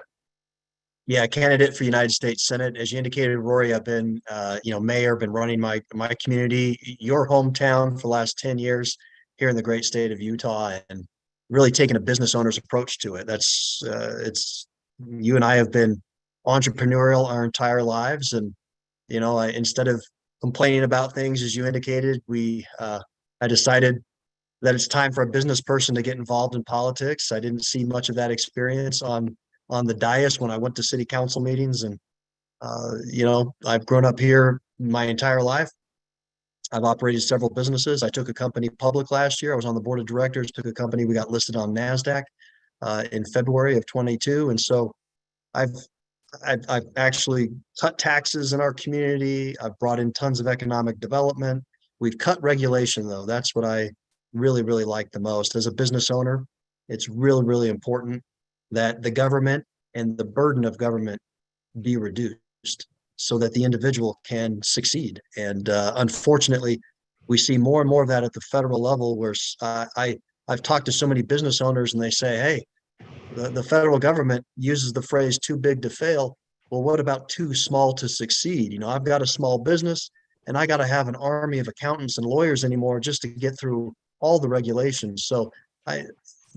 Yeah, candidate for United States Senate. As you indicated, Rory, I've been, mayor, been running my community, your hometown for the last 10 years here in the great state of Utah, and really taking a business owner's approach to it. You and I have been entrepreneurial our entire lives, and instead of complaining about things, as you indicated, I decided that it's time for a business person to get involved in politics. I didn't see much of that experience on the dais when I went to city council meetings, and I've grown up here my entire life. I've operated several businesses. I took a company public last year. I was on the board of directors, took a company, we got listed on NASDAQ in February of 22. And so I've actually cut taxes in our community. I've brought in tons of economic development. We've cut regulation though. That's what I really, really like the most. As a business owner, it's really, really important that the government and the burden of government be reduced so that the individual can succeed. And unfortunately, we see more and more of that at the federal level, where I've talked to so many business owners and they say, hey, the federal government uses the phrase too big to fail. Well, what about too small to succeed? I've got a small business. and I got to have an army of accountants and lawyers anymore just to get through all the regulations. So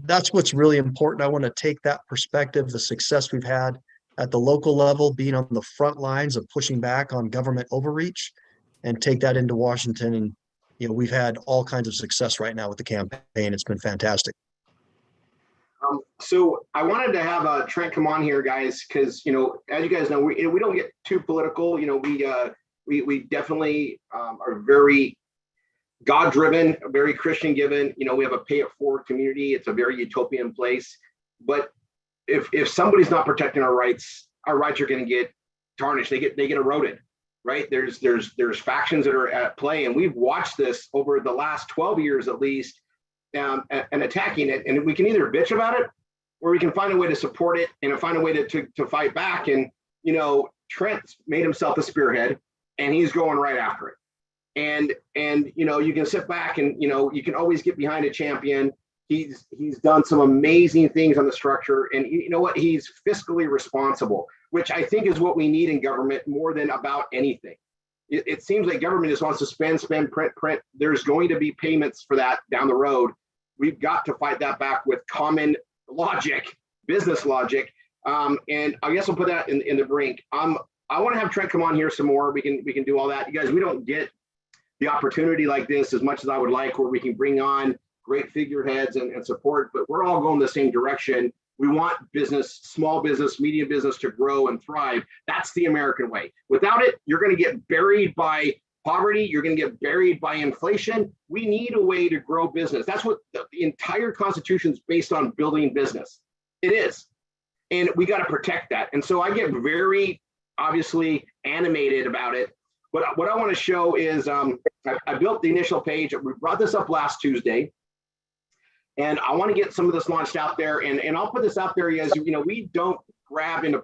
that's what's really important. I want to take that perspective, the success we've had at the local level, being on the front lines of pushing back on government overreach, and take that into Washington. And, we've had all kinds of success right now with the campaign. It's been fantastic. So I wanted to have Trent come on here, guys, because, as you guys know, we don't get too political. We definitely are very God-driven, very Christian-given. We have a pay-it-forward community. It's a very utopian place. But if somebody's not protecting our rights are going to get tarnished. They get eroded, right? There's factions that are at play, and we've watched this over the last 12 years at least, and attacking it. And we can either bitch about it, or we can find a way to support it and find a way to fight back. And Trent made himself the spearhead, and he's going right after it. And you can sit back and you can always get behind a champion. He's done some amazing things on the structure, and you know what? He's fiscally responsible, which I think is what we need in government more than about anything. It seems like government just wants to spend, print. There's going to be payments for that down the road. We've got to fight that back with common logic, business logic. And I guess I'll put that in the brink. I want to have Trent come on here some more. We can do all that. You guys, we don't get the opportunity like this as much as I would like, where we can bring on great figureheads and support, but we're all going the same direction. We want business, small business, medium business to grow and thrive. That's the American way. Without it, you're going to get buried by poverty. You're going to get buried by inflation. We need a way to grow business. That's what the entire Constitution is based on, building business. It is. And we got to protect that. And so I get very, obviously, animated about it. But what I want to show is I built the initial page. We brought this up last Tuesday. And I want to get some of this launched out there. And I'll put this out there as, we don't grab into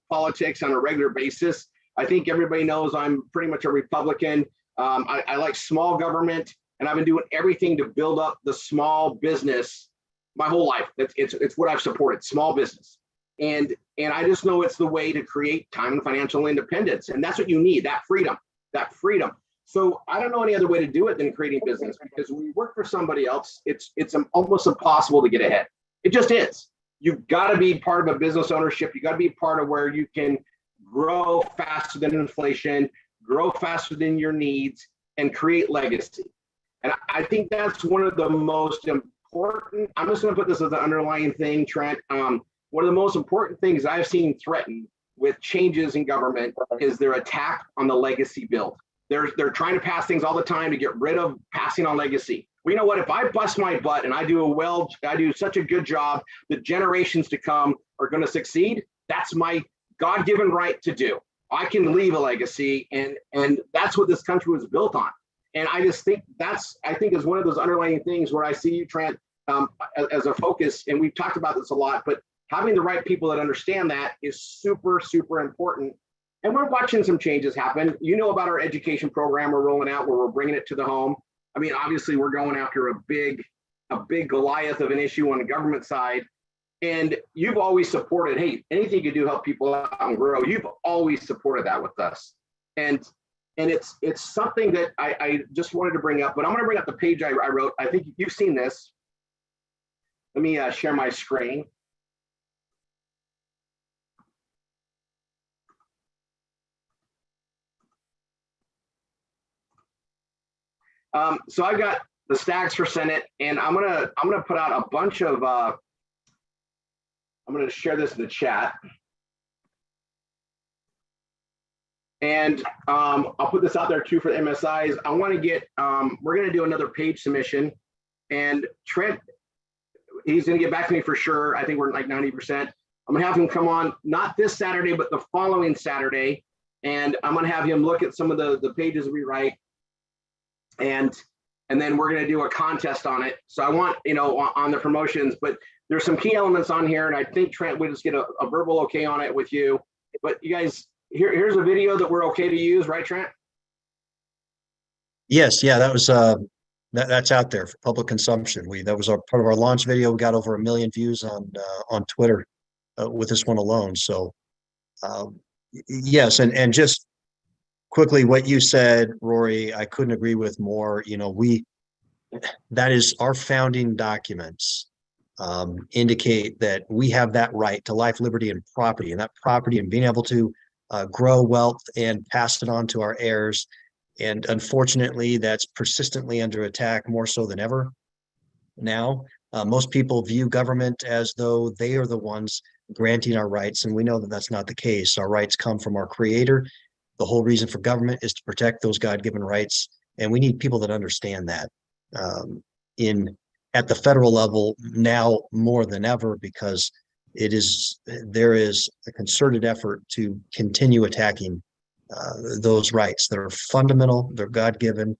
politics on a regular basis. I think everybody knows I'm pretty much a Republican. I like small government, and I've been doing everything to build up the small business my whole life. It's what I've supported, small business. And I just know it's the way to create time and financial independence. And that's what you need, that freedom. So I don't know any other way to do it than creating business, because when you work for somebody else, it's almost impossible to get ahead. It just is. You've got to be part of a business ownership. You got to be part of where you can grow faster than inflation, grow faster than your needs, and create legacy. And I think that's one of the most important, I'm just going to put this as an underlying thing, Trent. One of the most important things I've seen threatened with changes in government is their attack on the legacy build. They're trying to pass things all the time to get rid of passing on legacy. Well, you know what? If I bust my butt and I do such a good job, the generations to come are going to succeed. That's my God-given right to do. I can leave a legacy, and that's what this country was built on. And I just think is one of those underlying things where I see you, Trent, as a focus. And we've talked about this a lot, but having the right people that understand that is super, super important. And we're watching some changes happen. You know about our education program we're rolling out, where we're bringing it to the home. I mean, obviously, we're going after a big Goliath of an issue on the government side. And you've always supported, hey, anything you do help people out and grow. You've always supported that with us. And it's something that I just wanted to bring up. But I'm going to bring up the page I wrote. I think you've seen this. Let me share my screen. So I've got the stacks for Senate, and I'm gonna put out a bunch of. I'm gonna share this in the chat, and I'll put this out there too for the MSIs. I want to get. We're gonna do another page submission, and Trent, he's gonna get back to me for sure. I think we're like 90%. I'm gonna have him come on not this Saturday, but the following Saturday, and I'm gonna have him look at some of the pages we write. And then we're going to do a contest on it. So I want, on the promotions, but there's some key elements on here. And I think Trent would just get a verbal okay on it with you. But you guys, here's a video that we're okay to use, right, Trent? Yes. Yeah, that was that's out there for public consumption. That was part of our launch video. We got over 1 million views on Twitter with this one alone. So yes. And just quickly, what you said, Rory, I couldn't agree with more. You know, that is our founding documents indicate that we have that right to life, liberty, and property, and that property and being able to grow wealth and pass it on to our heirs. And unfortunately, that's persistently under attack more so than ever now. Most people view government as though they are the ones granting our rights, and we know that that's not the case. Our rights come from our Creator. The whole reason for government is to protect those God-given rights, and we need people that understand that. At the federal level now more than ever, because there is a concerted effort to continue attacking those rights that are fundamental, they're God-given,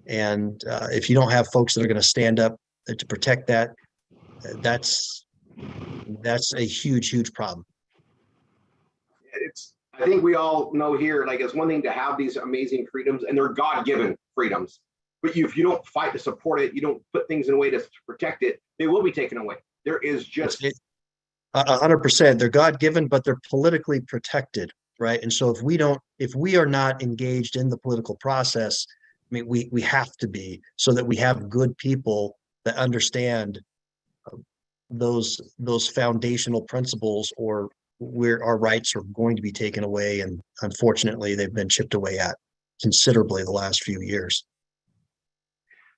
and if you don't have folks that are going to stand up to protect that, that's a huge problem. I think we all know here, like, it's one thing to have these amazing freedoms, and they're God-given freedoms. But if you don't fight to support it, you don't put things in a way to protect it, they will be taken away. There is just 100%. They're God-given, but they're politically protected, right? And so if we are not engaged in the political process, I mean, we have to be, so that we have good people that understand those foundational principles, or where our rights are going to be taken away. And unfortunately, they've been chipped away at considerably the last few years.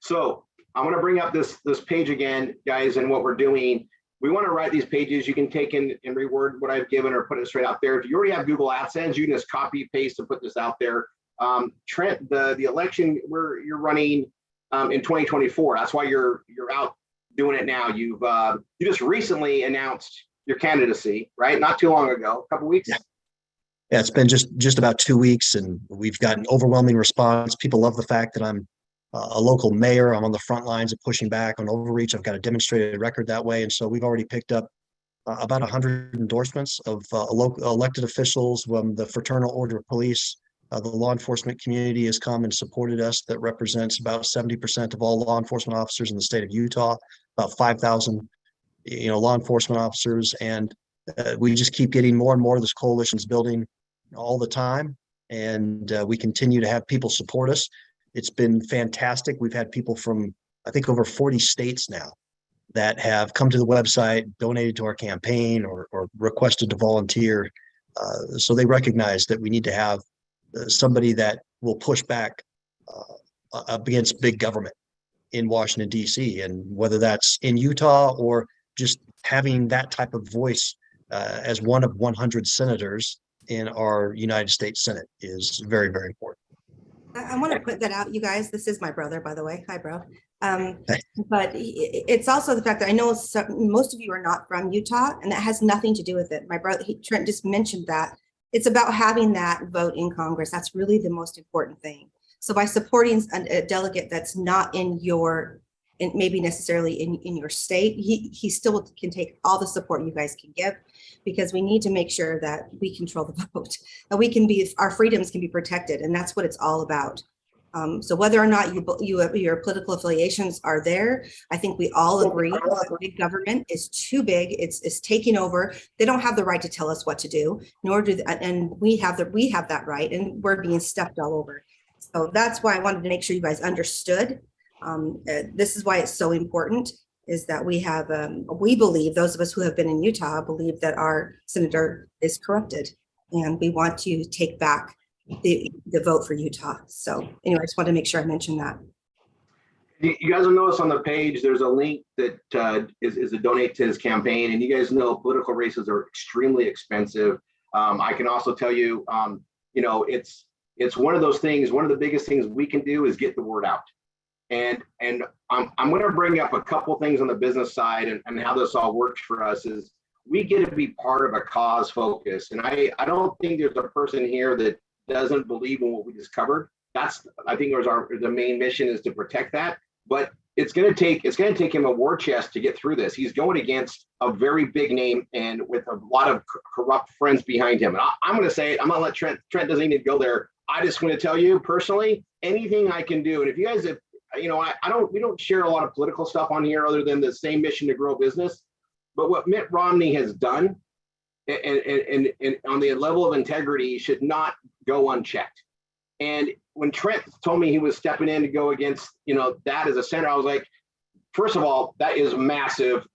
So I'm going to bring up this page again, guys, and what we're doing. We want to write these pages. You can take and reword what I've given or put it straight out there. If you already have Google AdSense, you can just copy, paste, and put this out there. Trent, the election you're running in 2024. That's why you're out doing it now. You just recently announced your candidacy, right? Not too long ago, a couple weeks. Yeah, it's been just about 2 weeks, and we've gotten overwhelming response. People love the fact that I'm a local mayor. I'm on the front lines of pushing back on overreach. I've got a demonstrated record that way. And so we've already picked up about 100 endorsements of local elected officials from the Fraternal Order of Police. The law enforcement community has come and supported us. That represents about 70% of all law enforcement officers in the state of Utah, about 5,000, law enforcement officers. And we just keep getting more and more of this coalition's building all the time. And we continue to have people support us. It's been fantastic. We've had people from, I think, over 40 states now that have come to the website, donated to our campaign, or requested to volunteer. So they recognize that we need to have somebody that will push back against big government in Washington, D.C. And whether that's in Utah or just having that type of voice as one of 100 senators in our United States Senate is very, very important. I want to put that out, you guys. This is my brother, by the way. Hi, bro. But it's also the fact that I know most of you are not from Utah, and that has nothing to do with it. My brother, Trent, just mentioned that. It's about having that vote in Congress. That's really the most important thing. So by supporting a delegate that's not in your, maybe necessarily in your state, he still can take all the support you guys can give, because we need to make sure that we control the vote, that our freedoms can be protected, and that's what it's all about. So whether or not your political affiliations are there, I think we all agree that big government is too big. It's taking over. They don't have the right to tell us what to do, nor do, and we have that right, and we're being stepped all over. So that's why I wanted to make sure you guys understood. This is why it's so important, is that we believe, those of us who have been in Utah believe that our senator is corrupted, and we want to take back the vote for Utah. So anyway, I just wanted to make sure I mentioned that. You guys will notice on the page, there's a link that is a donate to his campaign. And you guys know political races are extremely expensive. I can also tell you, it's one of those things, one of the biggest things we can do is get the word out. And I'm going to bring up a couple things on the business side and how this all works for us is we get to be part of a cause focus. And I don't think there's a person here that doesn't believe in what we just covered. I think the main mission is to protect that. But it's going to take him a war chest to get through this. He's going against a very big name and with a lot of corrupt friends behind him. And I'm going to say it. I'm going to let Trent doesn't even go there. I just want to tell you personally, anything I can do. And if you guys have, we don't share a lot of political stuff on here other than the same mission to grow business. But what Mitt Romney has done and on the level of integrity should not go unchecked. And when Trent told me he was stepping in to go against, that as a center, I was like, first of all, that is massive.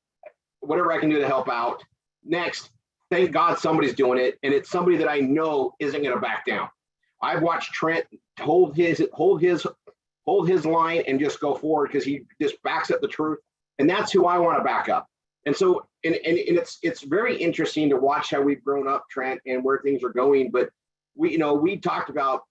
Whatever I can do to help out. Next, thank God somebody's doing it. And it's somebody that I know isn't going to back down. I've watched Trent hold his line and just go forward because he just backs up the truth. And that's who I want to back up. And so, and it's very interesting to watch how we've grown up, Trent, and where things are going. But we talked about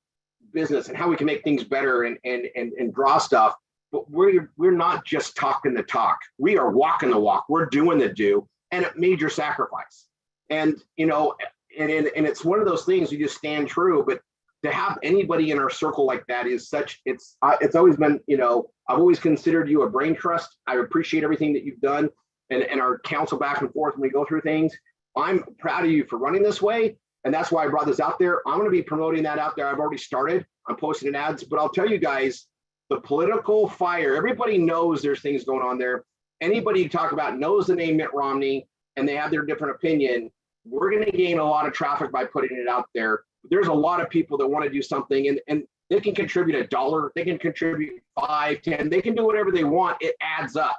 business and how we can make things better and draw stuff. But we're not just talking the talk. We are walking the walk. We're doing the do, and a major sacrifice. And it's one of those things you just stand true. But to have anybody in our circle like that is it's always been, I've always considered you a brain trust. I appreciate everything that you've done and our counsel back and forth when we go through things. I'm proud of you for running this way. And that's why I brought this out there. I'm going to be promoting that out there. I've already started. I'm posting in ads, but I'll tell you guys, the political fire, everybody knows there's things going on there. Anybody you talk about knows the name Mitt Romney and they have their different opinion. We're going to gain a lot of traffic by putting it out there. There's a lot of people that want to do something and they can contribute $1. They can contribute 5, 10, they can do whatever they want. It adds up.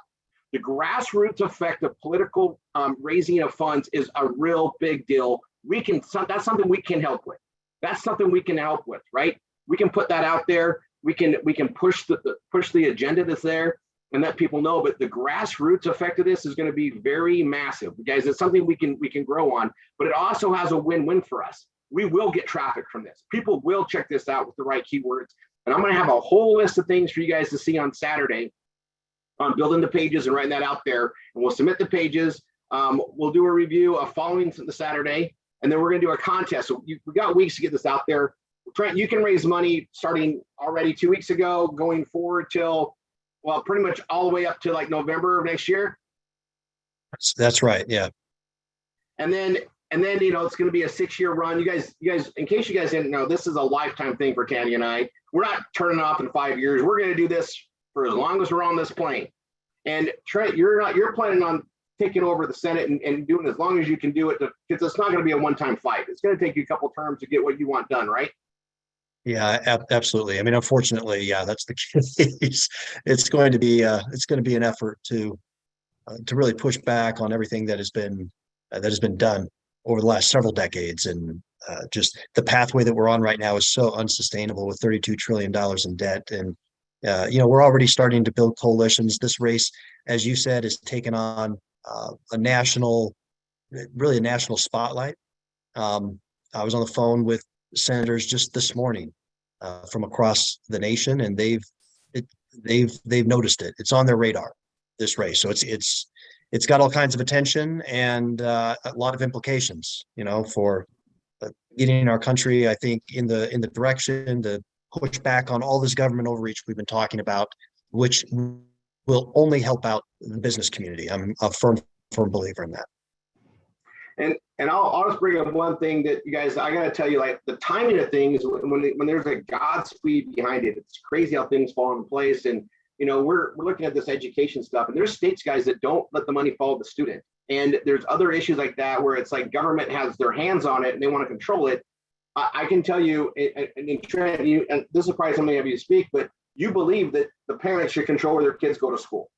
The grassroots effect of political raising of funds is a real big deal. That's something we can help with. That's something we can help with, right? We can put that out there. We can push the agenda that's there and let people know. But the grassroots effect of this is going to be very massive, guys. It's something we can grow on. But it also has a win-win for us. We will get traffic from this. People will check this out with the right keywords. And I'm going to have a whole list of things for you guys to see on Saturday on building the pages and writing that out there. And we'll submit the pages. We'll do a review of following the Saturday, and then we're going to do a contest. So we got weeks to get this out there. Trent, you can raise money starting already 2 weeks ago, going forward till, well, pretty much all the way up to like November of next year. That's right. Yeah. And then it's going to be a 6-year run. You guys, in case you guys didn't know, this is a lifetime thing for Candy and I. We're not turning off in 5 years. We're going to do this for as long as we're on this plane. And Trent, you're planning on taking over the Senate and doing as long as you can do it, because it's not going to be a one-time fight. It's going to take you a couple terms to get what you want done, right? Yeah, absolutely. I mean, unfortunately, yeah, that's the case. It's going to be an effort to really push back on everything that has been done over the last several decades, and just the pathway that we're on right now is so unsustainable with $32 trillion in debt. And we're already starting to build coalitions. This race, as you said, has taken on a national spotlight. I was on the phone with senators just this morning from across the nation, and they've noticed it. It's on their radar, this race. So it's got all kinds of attention and a lot of implications, for getting our country, I think, in the direction to push back on all this government overreach we've been talking about, which will only help out the business community. I'm a firm believer in that. And I'll just bring up one thing that you guys, I got to tell you, like the timing of things, when there's a Godspeed behind it, it's crazy how things fall in place. And, we're looking at this education stuff, and there's states, guys, that don't let the money follow the student. And there's other issues like that where it's like government has their hands on it and they want to control it. I can tell you, and Trent, and this is probably something of you speak, but you believe that the parents should control where their kids go to school.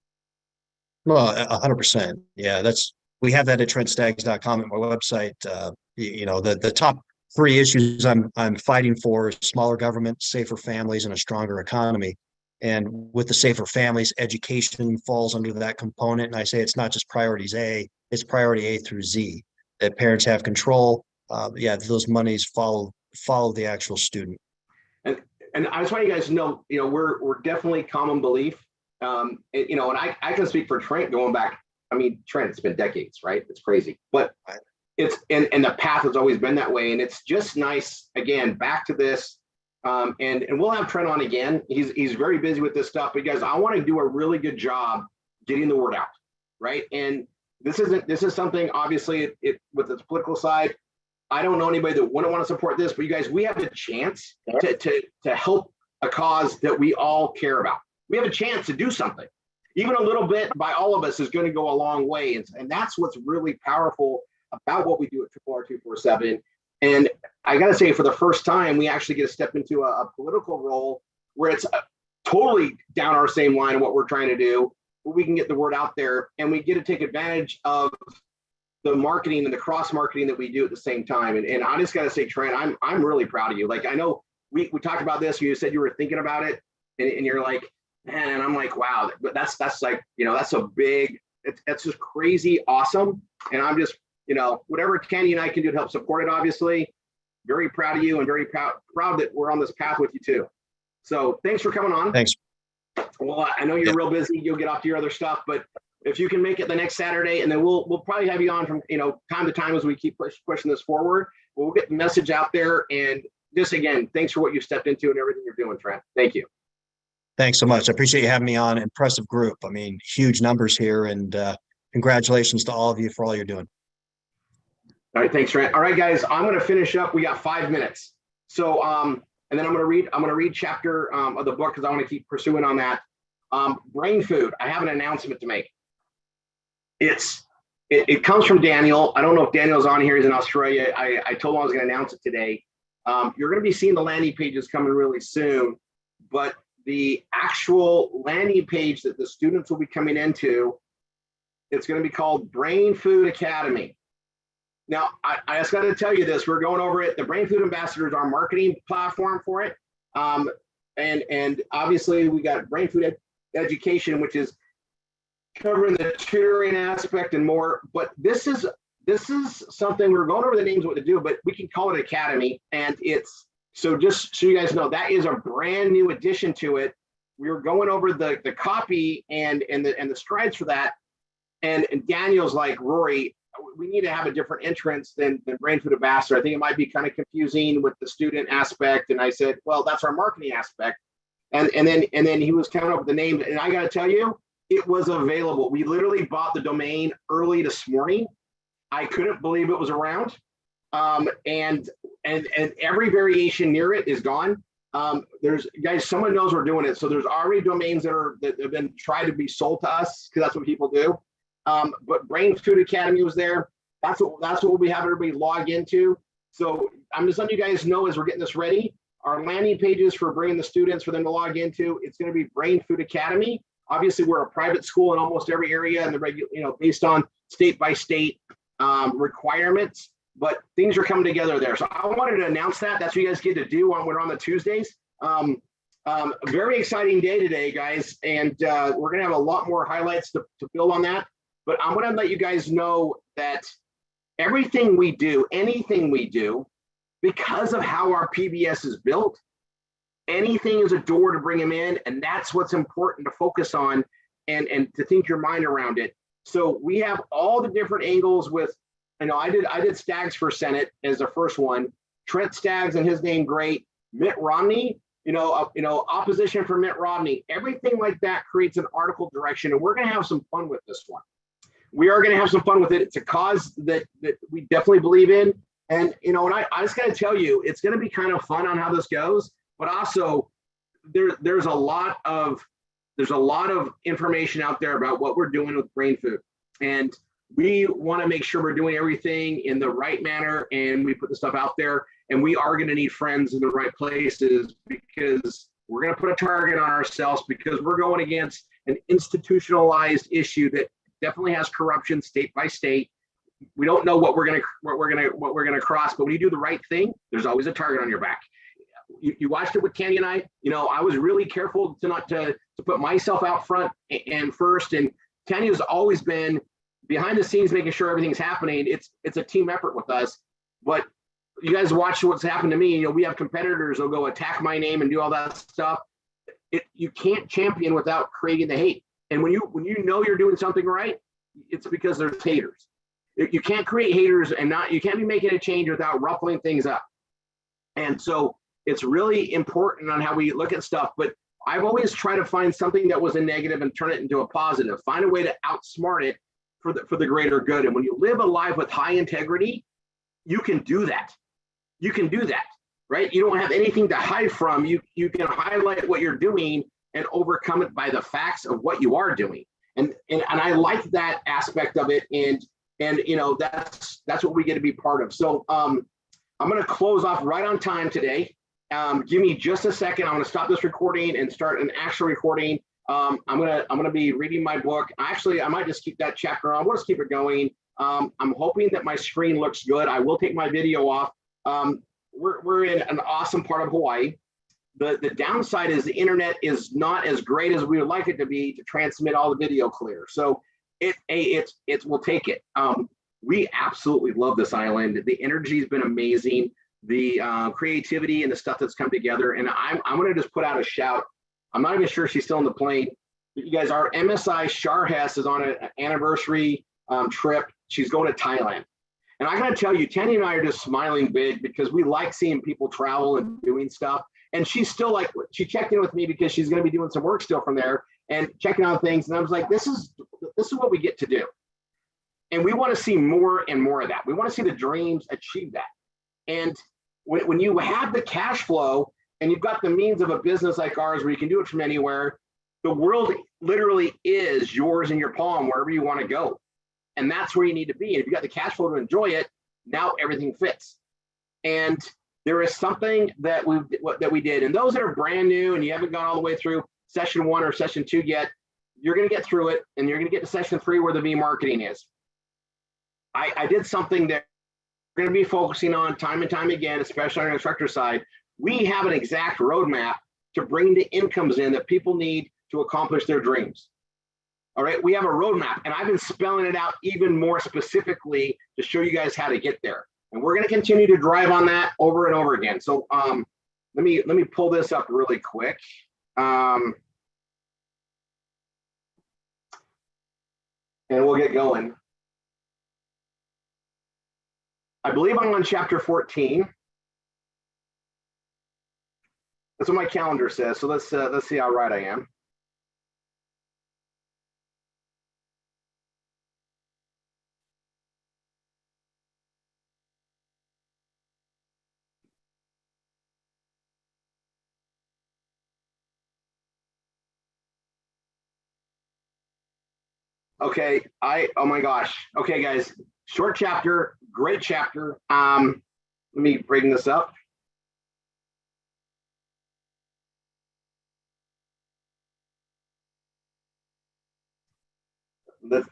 Well, 100%. Yeah, we have that at trentstaggs.com at my website. The top 3 issues I'm fighting for is smaller government, safer families, and a stronger economy. And with the safer families, education falls under that component. And I say it's not just priorities A, it's priority A through Z, that parents have control. Those monies follow the actual student. And I just want you guys to know, we're definitely common belief. And I can speak for Trent going back. I mean, Trent, it's been decades, right? It's crazy, but it's and the path has always been that way. And it's just nice, again, back to this. And we'll have Trent on again. He's very busy with this stuff, but guys, I want to do a really good job getting the word out, right? And this is something, obviously, it with its political side. I don't know anybody that wouldn't want to support this, but you guys, we have a chance to help a cause that we all care about. We have a chance to do something. Even a little bit by all of us is going to go a long way. And that's what's really powerful about what we do at RRR247 And I got to say, for the first time, we actually get to step into a political role where it's totally down our same line of what we're trying to do, but we can get the word out there, and we get to take advantage of the marketing and the cross marketing that we do at the same time. And I just got to say, Trent, I'm really proud of you. Like, I know we talked about this, you said you were thinking about it, and you're like, man, and I'm like, wow, but that's like, that's a big, it's just crazy awesome. And I'm just, whatever Kenny and I can do to help support it, obviously, very proud of you, and very proud that we're on this path with you too. So thanks for coming on. Thanks. Well, I know you're real busy. You'll get off to your other stuff, but if you can make it the next Saturday, and then we'll probably have you on from time to time as we keep pushing this forward. We'll get the message out there. And just again, thanks for what you stepped into and everything you're doing, Trent. Thank you. Thanks so much. I appreciate you having me on. Impressive group. I mean, huge numbers here, and congratulations to all of you for all you're doing. All right, thanks, Trent. All right, guys, I'm going to finish up. We got 5 minutes. So, and then I'm going to read chapter of the book, because I want to keep pursuing on that. Brain food. I have an announcement to make. It comes from Daniel. I don't know if Daniel's on here. He's in Australia. I told him I was going to announce it today. You're going to be seeing the landing pages coming really soon, but the actual landing page that the students will be coming into, it's going to be called Brain Food Academy. Now, I just got to tell you this. We're going over it. The Brain Food Ambassador is our marketing platform for it. And obviously we got Brain Food Education, which is covering the tutoring aspect and more. But this is something, we're going over the names of what to do, but we can call it Academy. And it's, so just so you guys know, that is a brand new addition to it. We were going over the copy and the strides for that. And Daniel's like, Rory, we need to have a different entrance than Brain Food Ambassador. I think it might be kind of confusing with the student aspect. And I said, well, that's our marketing aspect. And then he was coming up with the name. And I got to tell you, it was available. We literally bought the domain early this morning. I couldn't believe it was around. And every variation near it is gone. There's, guys, someone knows we're doing it. So there's already domains that have been tried to be sold to us, because that's what people do. But Brain Food Academy was there. That's what we'll be having everybody log into. So I'm just letting you guys know, as we're getting this ready, our landing pages for bringing the students for them to log into, it's going to be Brain Food Academy. Obviously, we're a private school in almost every area, and the based on state by state requirements. But things are coming together there. So I wanted to announce that. That's what you guys get to do when we're on the Tuesdays. A very exciting day today, guys, and we're going to have a lot more highlights to build on that. But I'm going to let you guys know that everything we do, anything we do, because of how our PBS is built, anything is a door to bring them in, and that's what's important to focus on and to think your mind around it. So we have all the different angles with, I did Staggs for Senate as the first one. Trent Staggs and his name, great. Mitt Romney, opposition for Mitt Romney. Everything like that creates an article direction, and we're going to have some fun with this one. We are going to have some fun with it. It's a cause that we definitely believe in. And, and I just got to tell you, it's going to be kind of fun on how this goes, but also there's a lot of information out there about what we're doing with brain food. And we want to make sure we're doing everything in the right manner, and we put the stuff out there, and we are going to need friends in the right places, because we're going to put a target on ourselves, because we're going against an institutionalized issue that definitely has corruption state by state. We don't know what we're gonna cross, but when you do the right thing, there's always a target on your back. You watched it with Kenny and I. I was really careful to put myself out front and first. And Kenny has always been behind the scenes, making sure everything's happening. It's a team effort with us. But you guys watch what's happened to me. We have competitors who'll go attack my name and do all that stuff. You can't champion without creating the hate. And when you know you're doing something right, it's because there's haters. You can't create haters, and you can't be making a change without ruffling things up. And so it's really important on how we look at stuff. But I've always tried to find something that was a negative and turn it into a positive. Find a way to outsmart it for the greater good. And when you live a life with high integrity, you can do that. You can do that, right? You don't have anything to hide from. You can highlight what you're doing and overcome it by the facts of what you are doing. And I like that aspect of it. And that's what we get to be part of. So I'm going to close off right on time today. Give me just a second. I'm going to stop this recording and start an actual recording. I'm gonna be reading my book. Actually, I might just keep that chapter on. We'll just keep it going. I'm hoping that my screen looks good. I will take my video off. We're in an awesome part of Hawaii. The downside is the internet is not as great as we would like it to be to transmit all the video clear. So we'll take it. We absolutely love this island. The energy has been amazing. The creativity and the stuff that's come together. And I'm gonna just put out a shout. I'm not even sure she's still on the plane. You guys, our MSI Shar Hess is on an anniversary trip. She's going to Thailand. And I gotta tell you, Tanya and I are just smiling big because we like seeing people travel and doing stuff. And she's still like, she checked in with me because she's gonna be doing some work still from there and checking out things. And I was like, this is what we get to do. And we wanna see more and more of that. We wanna see the dreams achieve that. And when you have the cash flow and you've got the means of a business like ours where you can do it from anywhere, the world literally is yours in your palm wherever you want to go. And that's where you need to be. And if you got the cash flow to enjoy it, now everything fits. And there is something that we did. And those that are brand new and you haven't gone all the way through session 1 or session 2 yet, you're going to get through it and you're going to get to session 3 where the V marketing is. I did something that we're going to be focusing on time and time again, especially on our instructor side. We have an exact roadmap to bring the incomes in that people need to accomplish their dreams. All right, we have a roadmap, and I've been spelling it out even more specifically to show you guys how to get there. And we're going to continue to drive on that over and over again. So let me pull this up really quick. And we'll get going. I believe I'm on chapter 14. That's what my calendar says. So let's see how right I am. Okay, oh my gosh. Okay, guys, short chapter, great chapter. Let me bring this up.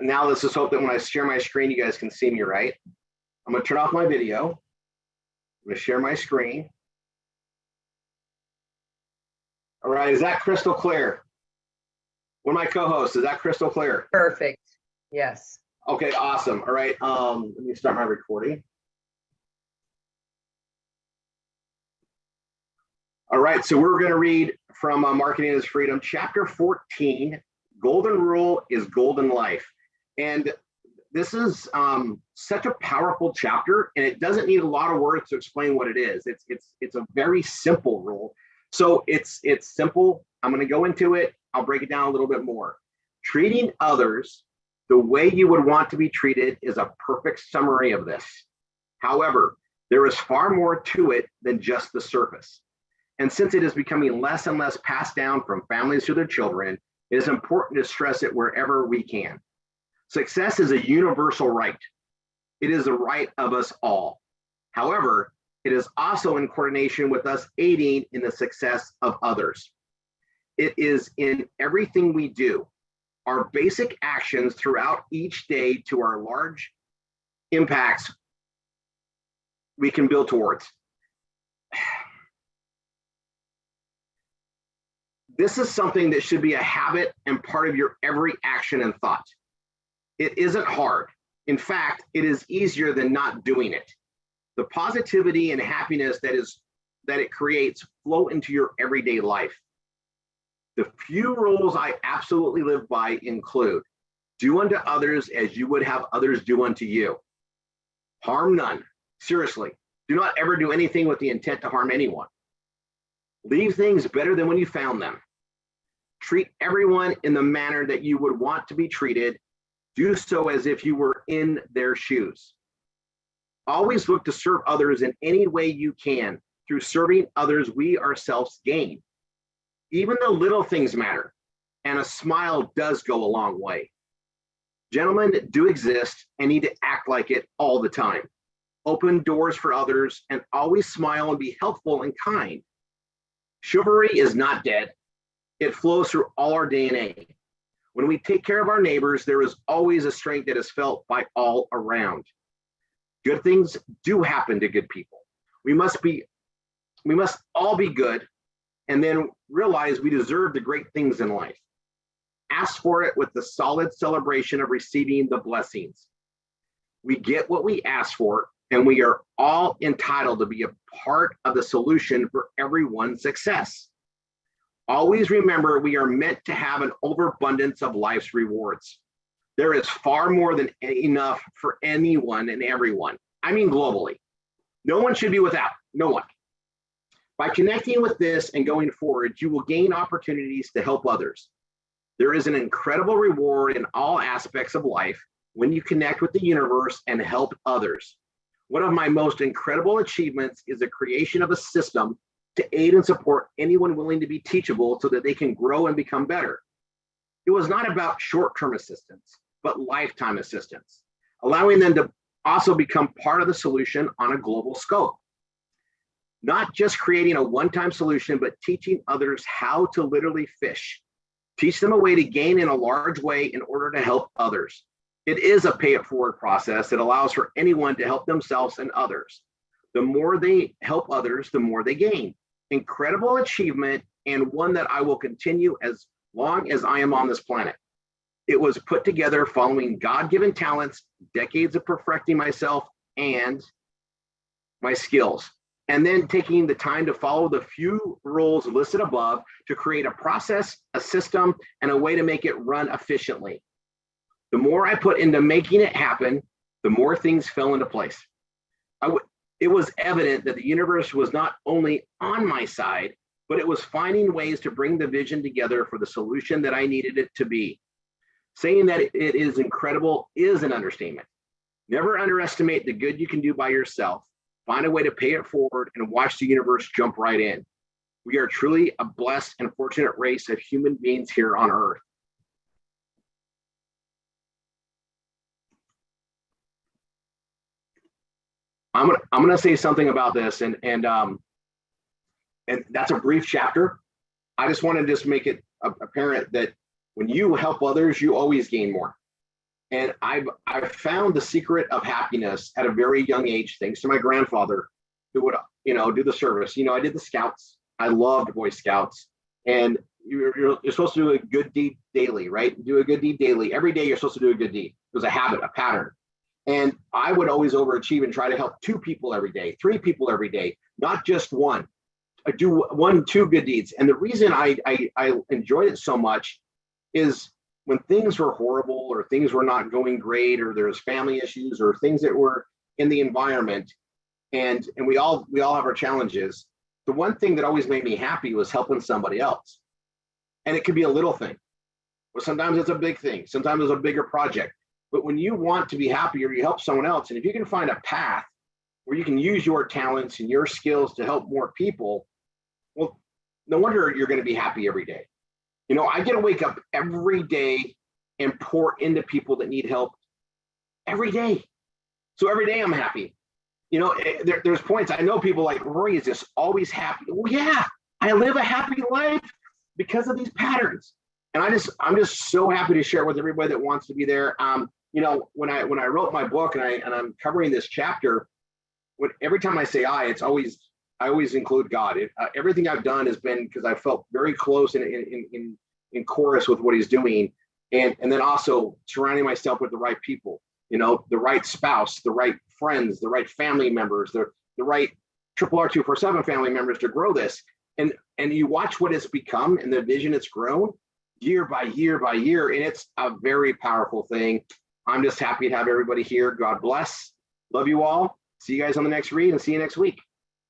Now let's just hope that when I share my screen, you guys can see me right. I'm gonna turn off my video. I'm gonna share my screen. All right, is that crystal clear? One of my co-hosts, is that crystal clear? Perfect. Yes. Okay, awesome. All right, let me start my recording. All right, so we're gonna read from Marketing is Freedom, chapter 14, Golden Rule is Golden Life. And this is such a powerful chapter, and it doesn't need a lot of words to explain what it is. It's a very simple rule. So it's simple. I'm gonna go into it. I'll break it down a little bit more. Treating others the way you would want to be treated is a perfect summary of this. However, there is far more to it than just the surface. And since it is becoming less and less passed down from families to their children, it is important to stress it wherever we can. Success is a universal right. It is the right of us all. However, it is also in coordination with us aiding in the success of others. It is in everything we do, our basic actions throughout each day to our large impacts we can build towards. This is something that should be a habit and part of your every action and thought. It isn't hard. In fact, it is easier than not doing it. The positivity and happiness that it creates flow into your everyday life. The few rules I absolutely live by include: do unto others as you would have others do unto you. Harm none. Seriously, do not ever do anything with the intent to harm anyone. Leave things better than when you found them. Treat everyone in the manner that you would want to be treated. Do so as if you were in their shoes. Always look to serve others in any way you can. Through serving others, we ourselves gain. Even the little things matter, and a smile does go a long way. Gentlemen do exist and need to act like it all the time. open doors for others, and always smile and be helpful and kind. Chivalry is not dead. It flows through all our DNA. When we take care of our neighbors, there is always a strength that is felt by all around. Good things do happen to good people. We must all be good and then realize we deserve the great things in life. Ask for it with the solid celebration of receiving the blessings. We get what we ask for, and we are all entitled to be a part of the solution for everyone's success. Always remember, we are meant to have an overabundance of life's rewards. There is far more than enough for anyone and everyone. I mean, globally. No one should be without, no one. By connecting with this and going forward, you will gain opportunities to help others. There is an incredible reward in all aspects of life when you connect with the universe and help others. One of my most incredible achievements is the creation of a system to aid and support anyone willing to be teachable so that they can grow and become better. It was not about short-term assistance, but lifetime assistance, allowing them to also become part of the solution on a global scope. Not just creating a one-time solution, but teaching others how to literally fish. Teach them a way to gain in a large way in order to help others. It is a pay-it-forward process that allows for anyone to help themselves and others. The more they help others, the more they gain. Incredible achievement, and one that I will continue as long as I am on this planet. It was put together following God-given talents, decades of perfecting myself and my skills, and then taking the time to follow the few rules listed above to create a process, a system, and a way to make it run efficiently. The more I put into making it happen, the more things fell into place. It was evident that the universe was not only on my side, but it was finding ways to bring the vision together for the solution that I needed it to be. Saying that it is incredible is an understatement. Never underestimate the good you can do by yourself. Find a way to pay it forward and watch the universe jump right in. We are truly a blessed and fortunate race of human beings here on Earth. I'm gonna say something about this, and that's a brief chapter. I just want to just make it apparent that when you help others, you always gain more. And I've found the secret of happiness at a very young age, thanks to my grandfather, who would do the service. I did the Scouts. I loved Boy Scouts, and you're supposed to do a good deed daily, right? Do a good deed daily. Every day you're supposed to do a good deed. It was a habit, a pattern. And I would always overachieve and try to help 2 people every day, 3 people every day, not just one. I do 1, 2 good deeds. And the reason I enjoyed it so much is when things were horrible or things were not going great, or there's family issues or things that were in the environment, and we all have our challenges. The one thing that always made me happy was helping somebody else. And it could be a little thing, or sometimes it's a big thing. Sometimes it's a bigger project. But when you want to be happier, you help someone else. And if you can find a path where you can use your talents and your skills to help more people, well, no wonder you're going to be happy every day. I get to wake up every day and pour into people that need help every day. So every day I'm happy. There's points, I know people like, Rory is just always happy. Well, yeah, I live a happy life because of these patterns. And I'm just so happy to share with everybody that wants to be there. When I wrote my book and I'm covering this chapter, every time I say I always include God. Everything I've done has been because I felt very close in chorus with what he's doing, and then also surrounding myself with the right people, the right spouse, the right friends, the right family members, the right RRR247 family members to grow this. And you watch what it's become and the vision it's grown year by year by year, and it's a very powerful thing. I'm just happy to have everybody here. God bless. Love you all. See you guys on the next read, and see you next week.